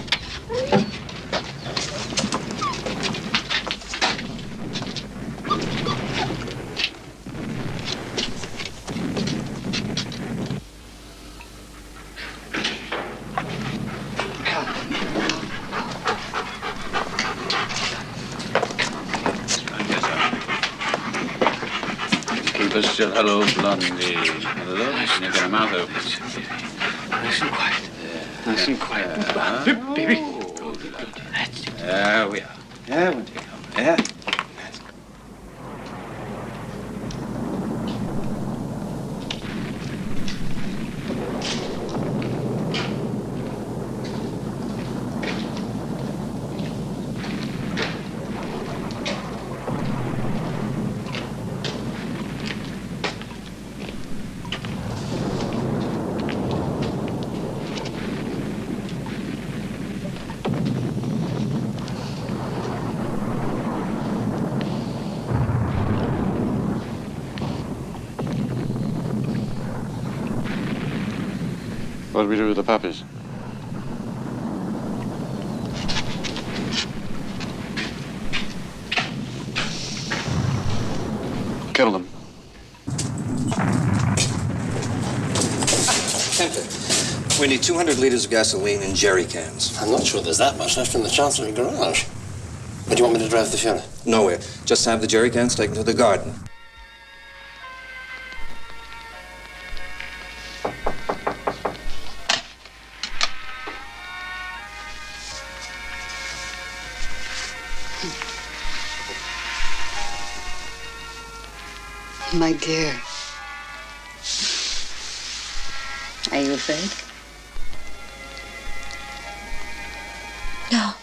First, your hello, blondie. Hello, can you get her mouth open? Nice and quiet. Nice and quiet. Baby. There we are. Yeah, we'll take her. Yeah. What do we do with the puppies? Kill them. Tempted. We need 200 liters of gasoline in jerry cans. I'm not sure there's that much left in the Chancery garage. Where do you want me to drive the Fuhrer? Nowhere. Just have the jerry cans taken to the garden. My dear. Are you afraid? No.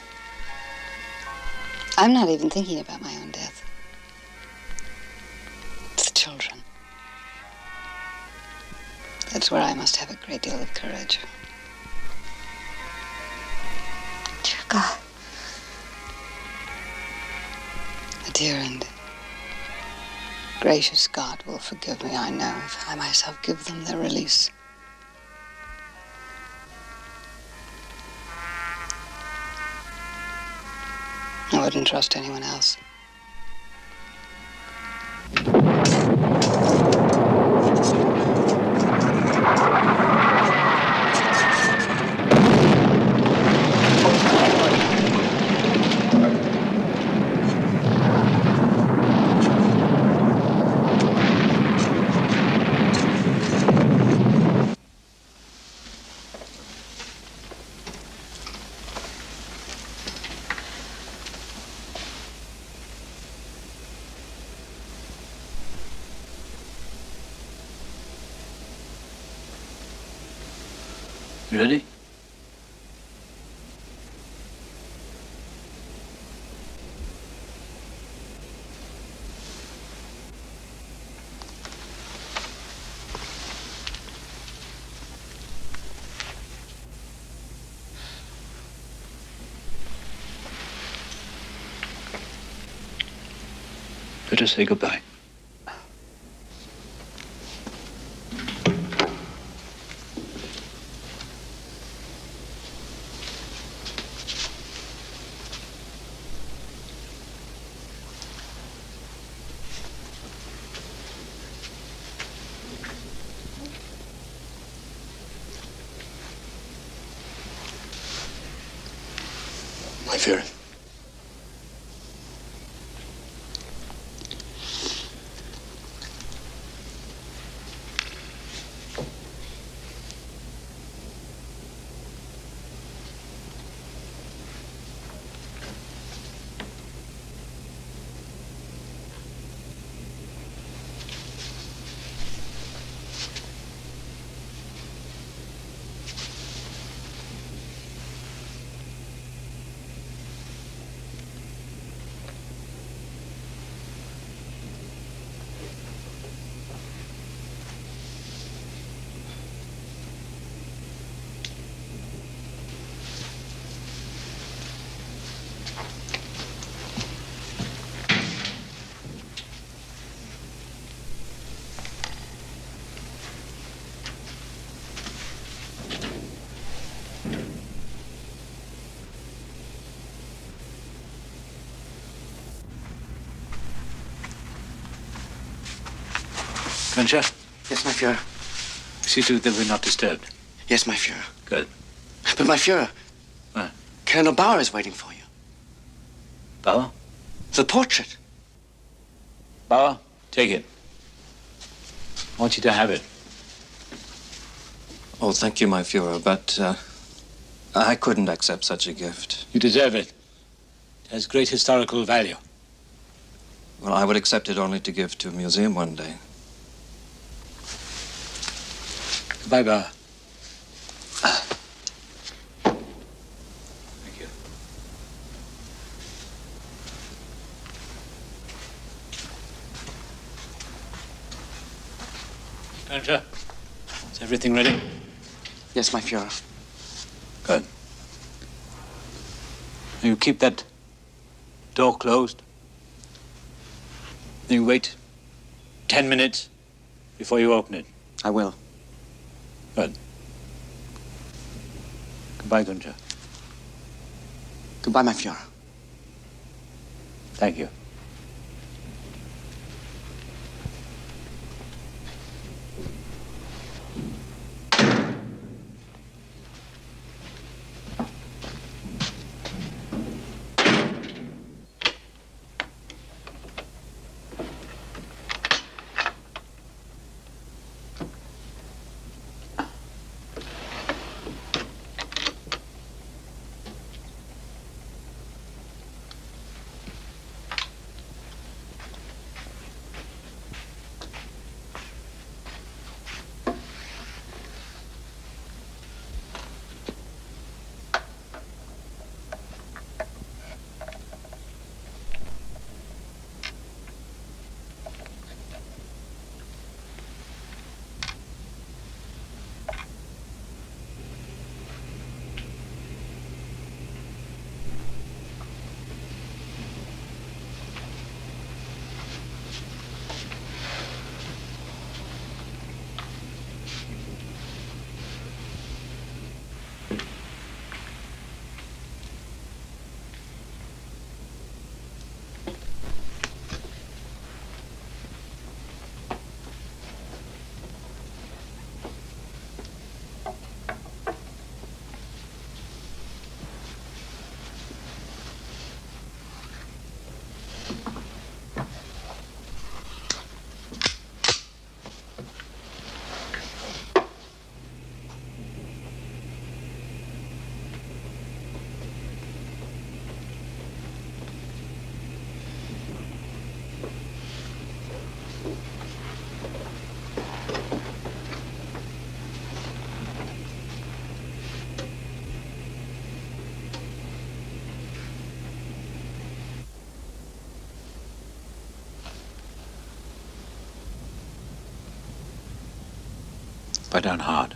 I'm not even thinking about my own death. It's the children. That's where I must have a great deal of courage. Dear God. A dear and gracious God will forgive me, I know, if I myself give them their release. I wouldn't trust anyone else. You ready? Let us say goodbye. My Fuhrer. Chef? Yes, my Fuhrer. See to it that we're not disturbed. Yes, my Fuhrer. Good. But my Fuhrer. What? Colonel Bauer is waiting for you. Bauer? The portrait. Bauer, take it. want you to have it. Oh, thank you, my Führer, but I couldn't accept such a gift. You deserve it. It has great historical value. Well, I would accept it only to give to a museum one day. Goodbye, Bauer. Gunther, is everything ready? Yes, my Führer. Good. You keep that door closed. Then you wait 10 minutes before you open it. I will. Good. Goodbye, Gunther. Goodbye, my Führer. Thank you. Lie down hard.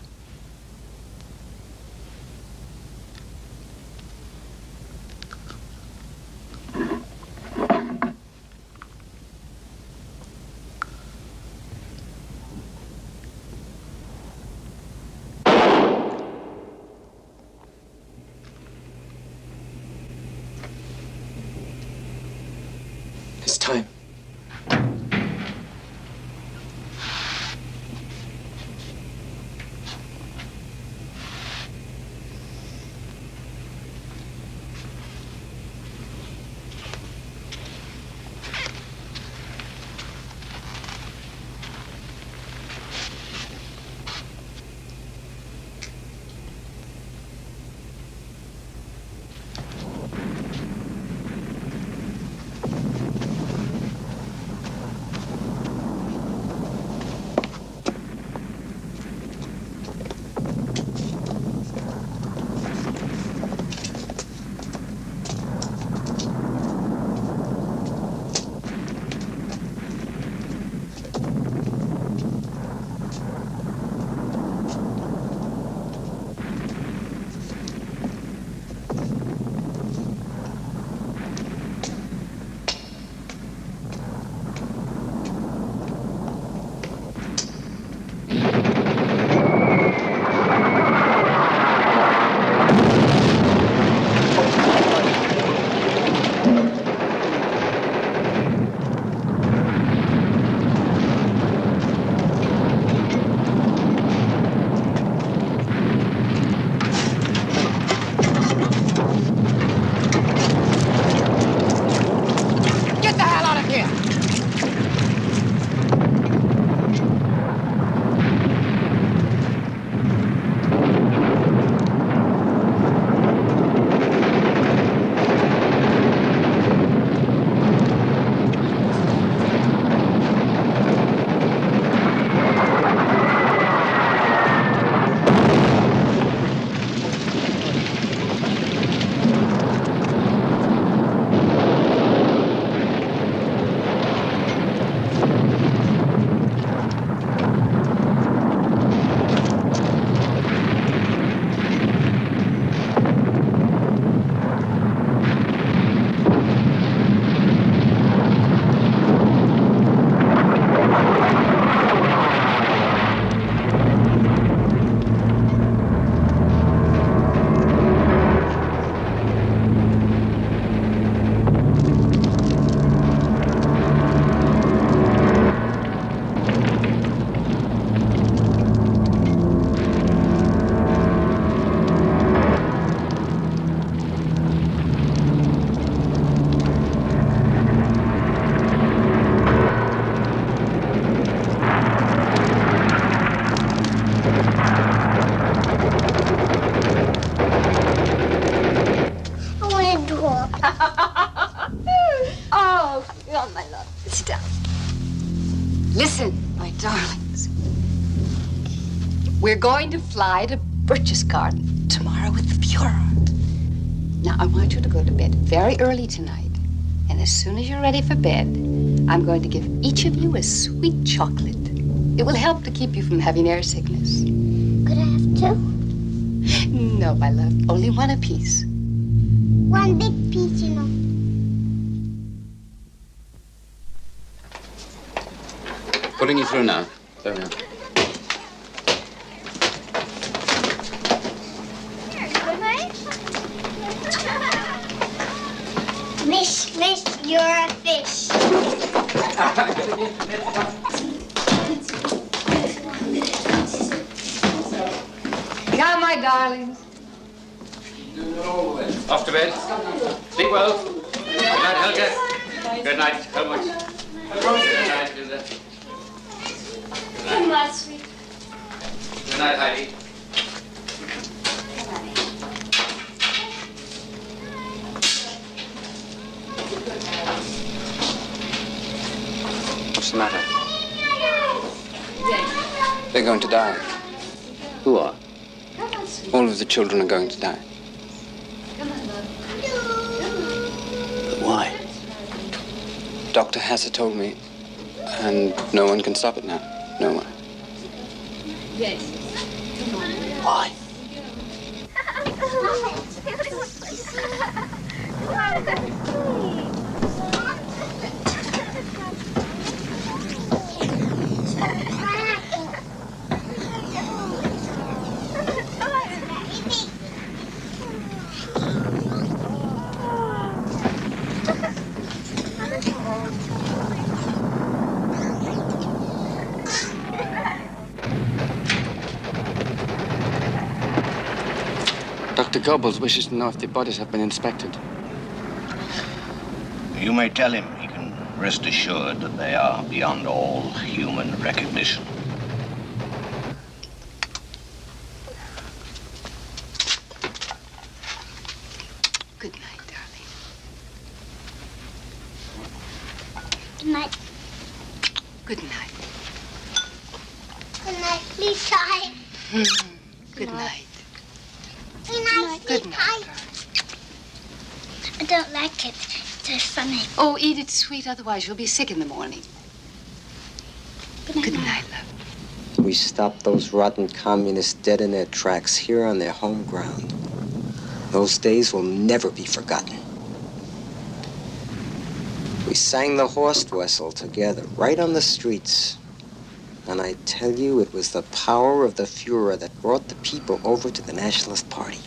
It's time. Listen, my darlings. We're going to fly to Berchtesgaden tomorrow with the Fuhrer. Now, I want you to go to bed very early tonight. And as soon as you're ready for bed, I'm going to give each of you a sweet chocolate. It will help to keep you from having air sickness. Could I have two? No, my love. Only one apiece. One big piece, you know. Putting you through now. There we are. Miss, you're a fish. Come, my darlings. Off to bed. Sleep well. Good night, Helga. Good night, Helmut. Good night, Hilda. Good night, sweet. Good night, Heidi. What's the matter? They're going to die. Who are? All of the children are going to die. But why? Dr. Hasser told me, and no one can stop it now. No one. Yes. Why? Dr. Goebbels wishes to know if the bodies have been inspected. You may tell him he can rest assured that they are beyond all human recognition. Good night, darling. Good night. Good night. Good night, please, Ty. Good night. Good night, Good please, night. Ty. I don't like it. It's funny. Oh, eat it sweet, otherwise you'll be sick in the morning. Good night, love. We stopped those rotten communists dead in their tracks here on their home ground. Those days will never be forgotten. We sang the Horst Wessel together, right on the streets. And I tell you, it was the power of the Fuhrer that brought the people over to the Nationalist Party.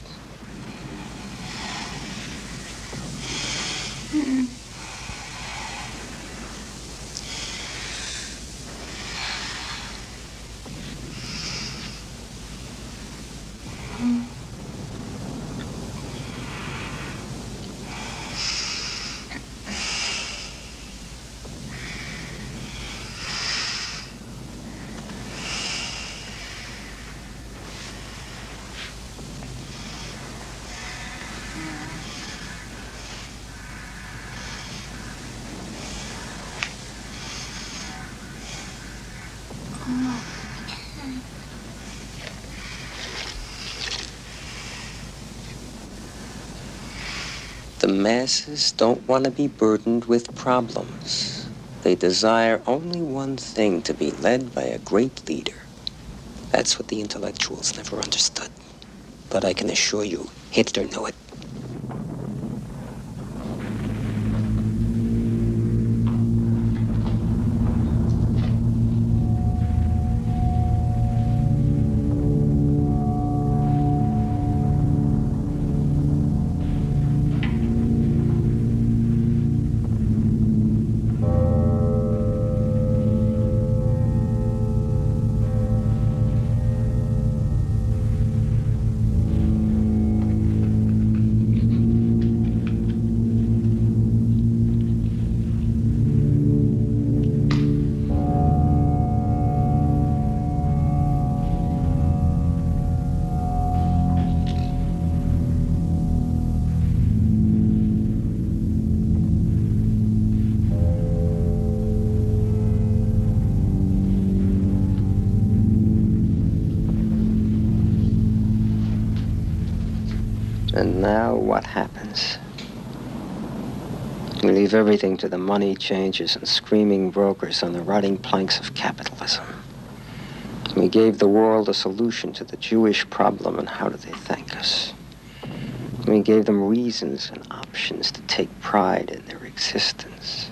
The masses don't want to be burdened with problems. They desire only one thing, to be led by a great leader. That's what the intellectuals never understood. But I can assure you, Hitler knew it. And now what happens? We leave everything to the money changers and screaming brokers on the rotting planks of capitalism. We gave the world a solution to the Jewish problem, and how do they thank us? We gave them reasons and options to take pride in their existence.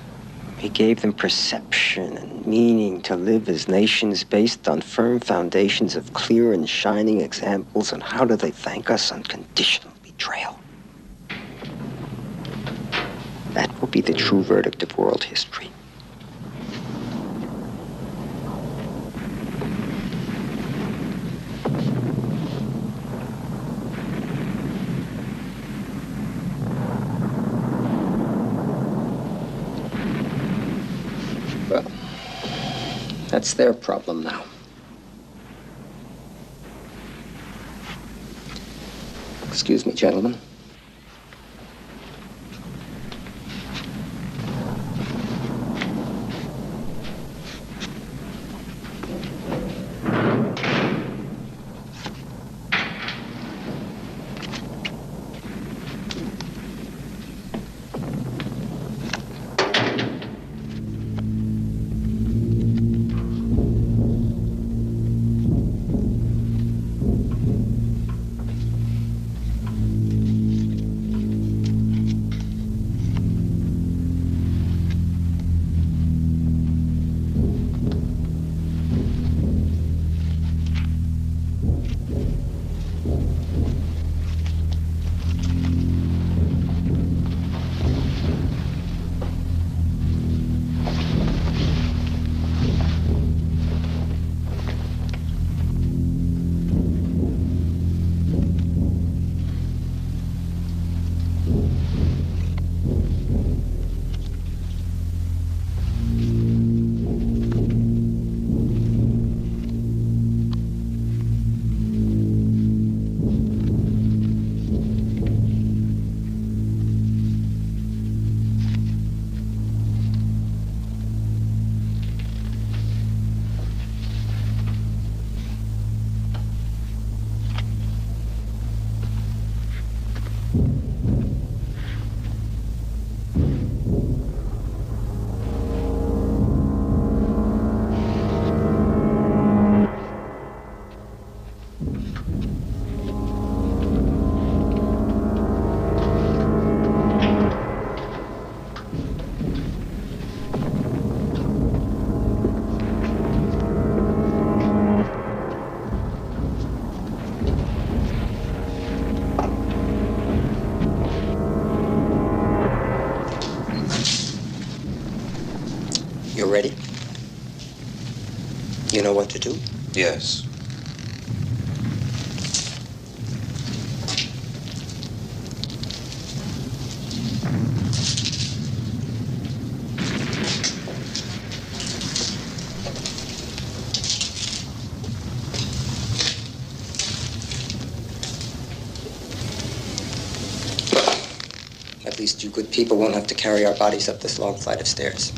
We gave them perception and meaning to live as nations based on firm foundations of clear and shining examples, and how do they thank us? Unconditional betrayal. That will be the true verdict of world history. Well, that's their problem now. Excuse me, gentlemen. You're ready? You know what to do? Yes. At least you good people won't have to carry our bodies up this long flight of stairs.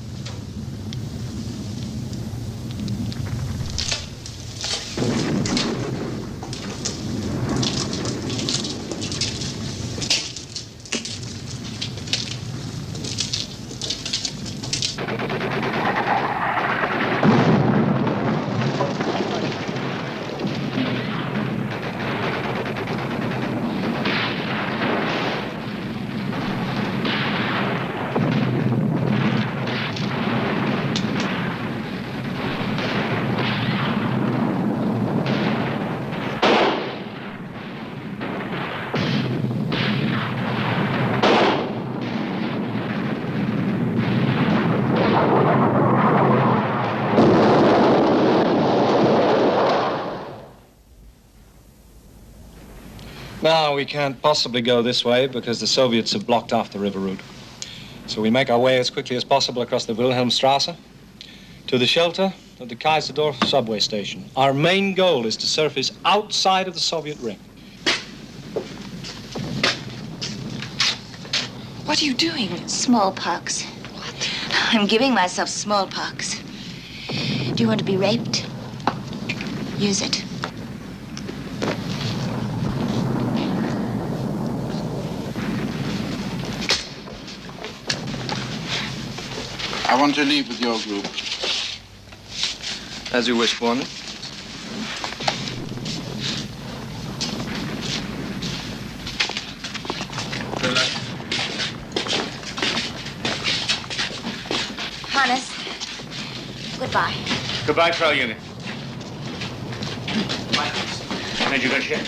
Now, we can't possibly go this way because the Soviets have blocked off the river route. So we make our way as quickly as possible across the Wilhelmstrasse to the shelter of the Kaiserdorf subway station. Our main goal is to surface outside of the Soviet ring. What are you doing? Smallpox. What? I'm giving myself smallpox. Do you want to be raped? Use it. I want to leave with your group. As you wish, Gorman. Hannes, goodbye. Goodbye, Frau Junge. Major Garcia.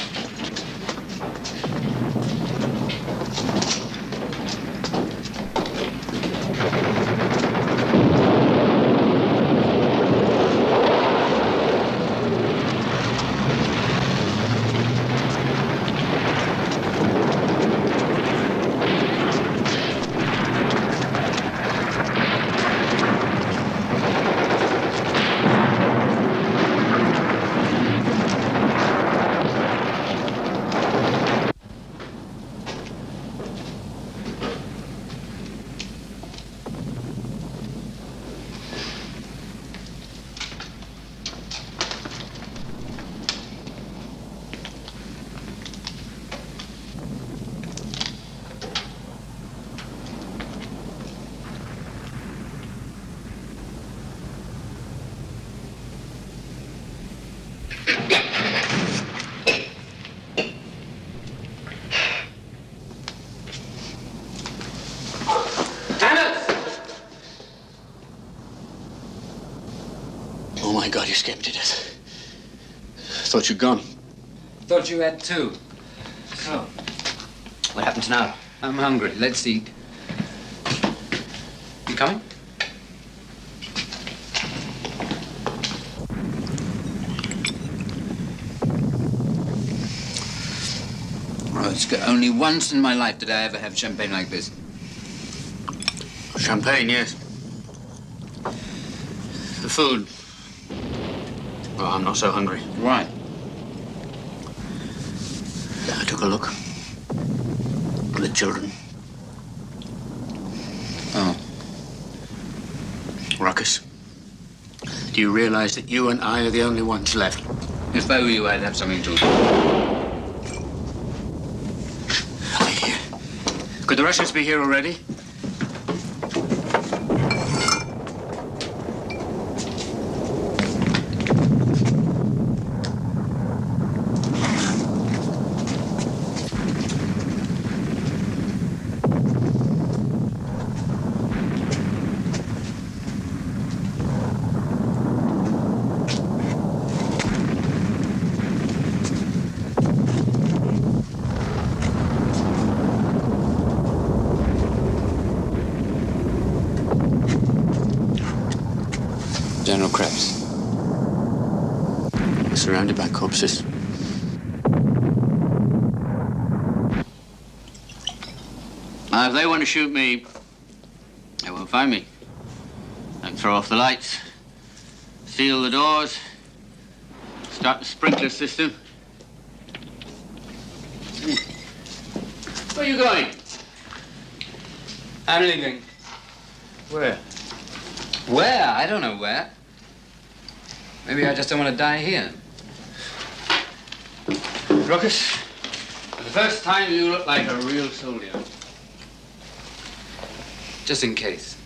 Oh, my God, you scared me to death. Thought you'd gone. Thought you had too. So, What happens now? I'm hungry. Let's eat. You coming? Oh, it's good. Only once in my life did I ever have champagne like this. Champagne, yes. The food. Well, I'm not so hungry. Why? I took a look. The children. Oh. Ruckus. Do you realize that you and I are the only ones left? If I were you, I'd have something to eat. Are they here? Could the Russians be here already? General Krebs. We're surrounded by corpses. Now, if they want to shoot me, they won't find me. I can throw off the lights, seal the doors, start the sprinkler system. Where are you going? I'm leaving. Where? Where? I don't know where. Maybe I just don't want to die here. Ruckus, for the first time you look like a real soldier. Just in case.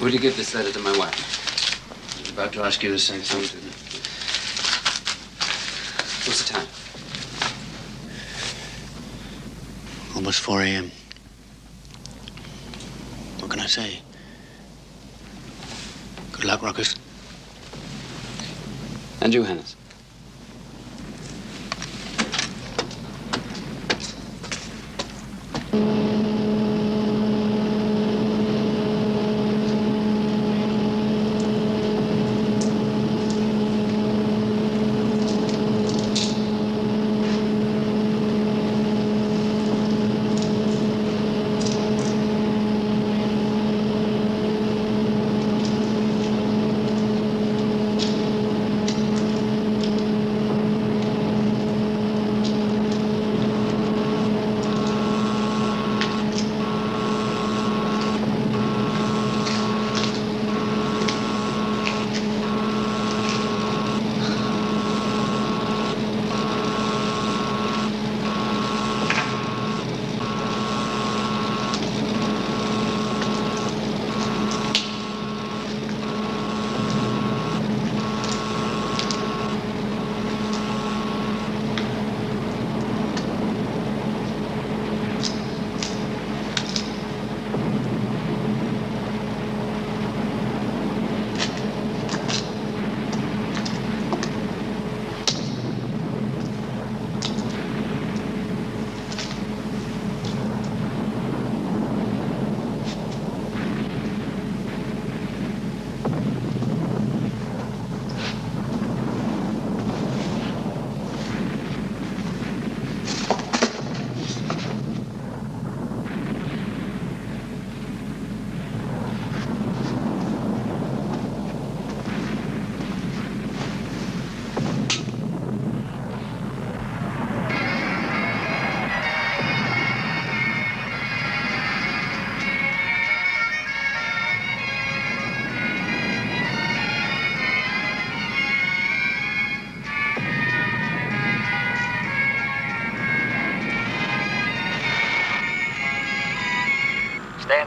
Will you give this letter to my wife? I was about to ask you the same thing. What's the time? Almost 4 a.m. What can I say? Good luck, Ruckus. And you, Hannes.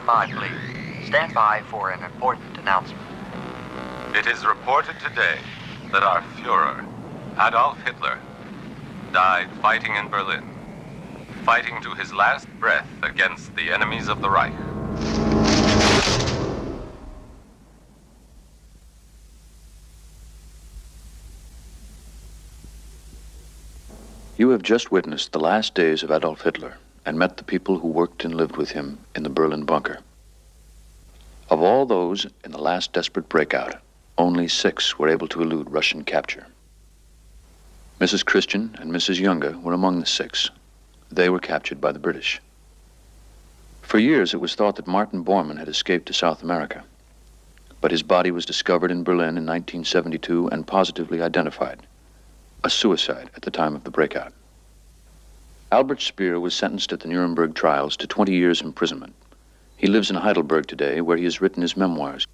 5, please. Stand by for an important announcement. It is reported today that our Führer, Adolf Hitler, died fighting in Berlin, fighting to his last breath against the enemies of the Reich. You have just witnessed the last days of Adolf Hitler and met the people who worked and lived with him in the Berlin bunker. Of all those in the last desperate breakout, only 6 were able to elude Russian capture. Mrs. Christian and Mrs. Younger were among the 6. They were captured by the British. For years, it was thought that Martin Bormann had escaped to South America, but his body was discovered in Berlin in 1972 and positively identified. A suicide at the time of the breakout. Albert Speer was sentenced at the Nuremberg trials to 20 years imprisonment. He lives in Heidelberg today, where he has written his memoirs.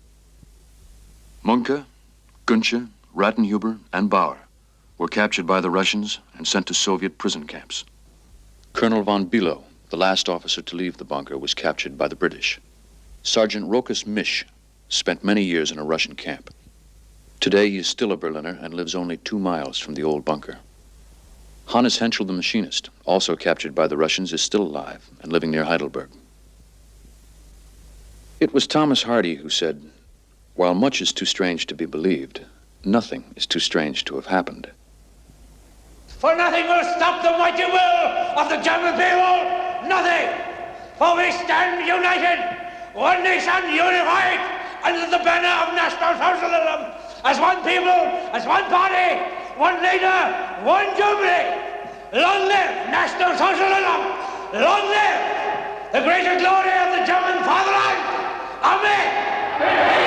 Munke, Gunsche, Rattenhuber, and Bauer were captured by the Russians and sent to Soviet prison camps. Colonel von Bülow, the last officer to leave the bunker, was captured by the British. Sergeant Rokas Misch spent many years in a Russian camp. Today, he is still a Berliner and lives only 2 miles from the old bunker. Hannes Henschel, the machinist, also captured by the Russians, is still alive and living near Heidelberg. It was Thomas Hardy who said, "While much is too strange to be believed, nothing is too strange to have happened." For nothing will stop the mighty will of the German people. Nothing. For we stand united, one nation unified, under the banner of National Socialism. As one people, as one party, one leader, one Germany. Long live National Socialism! Long live the greater glory of the German fatherland! Amen!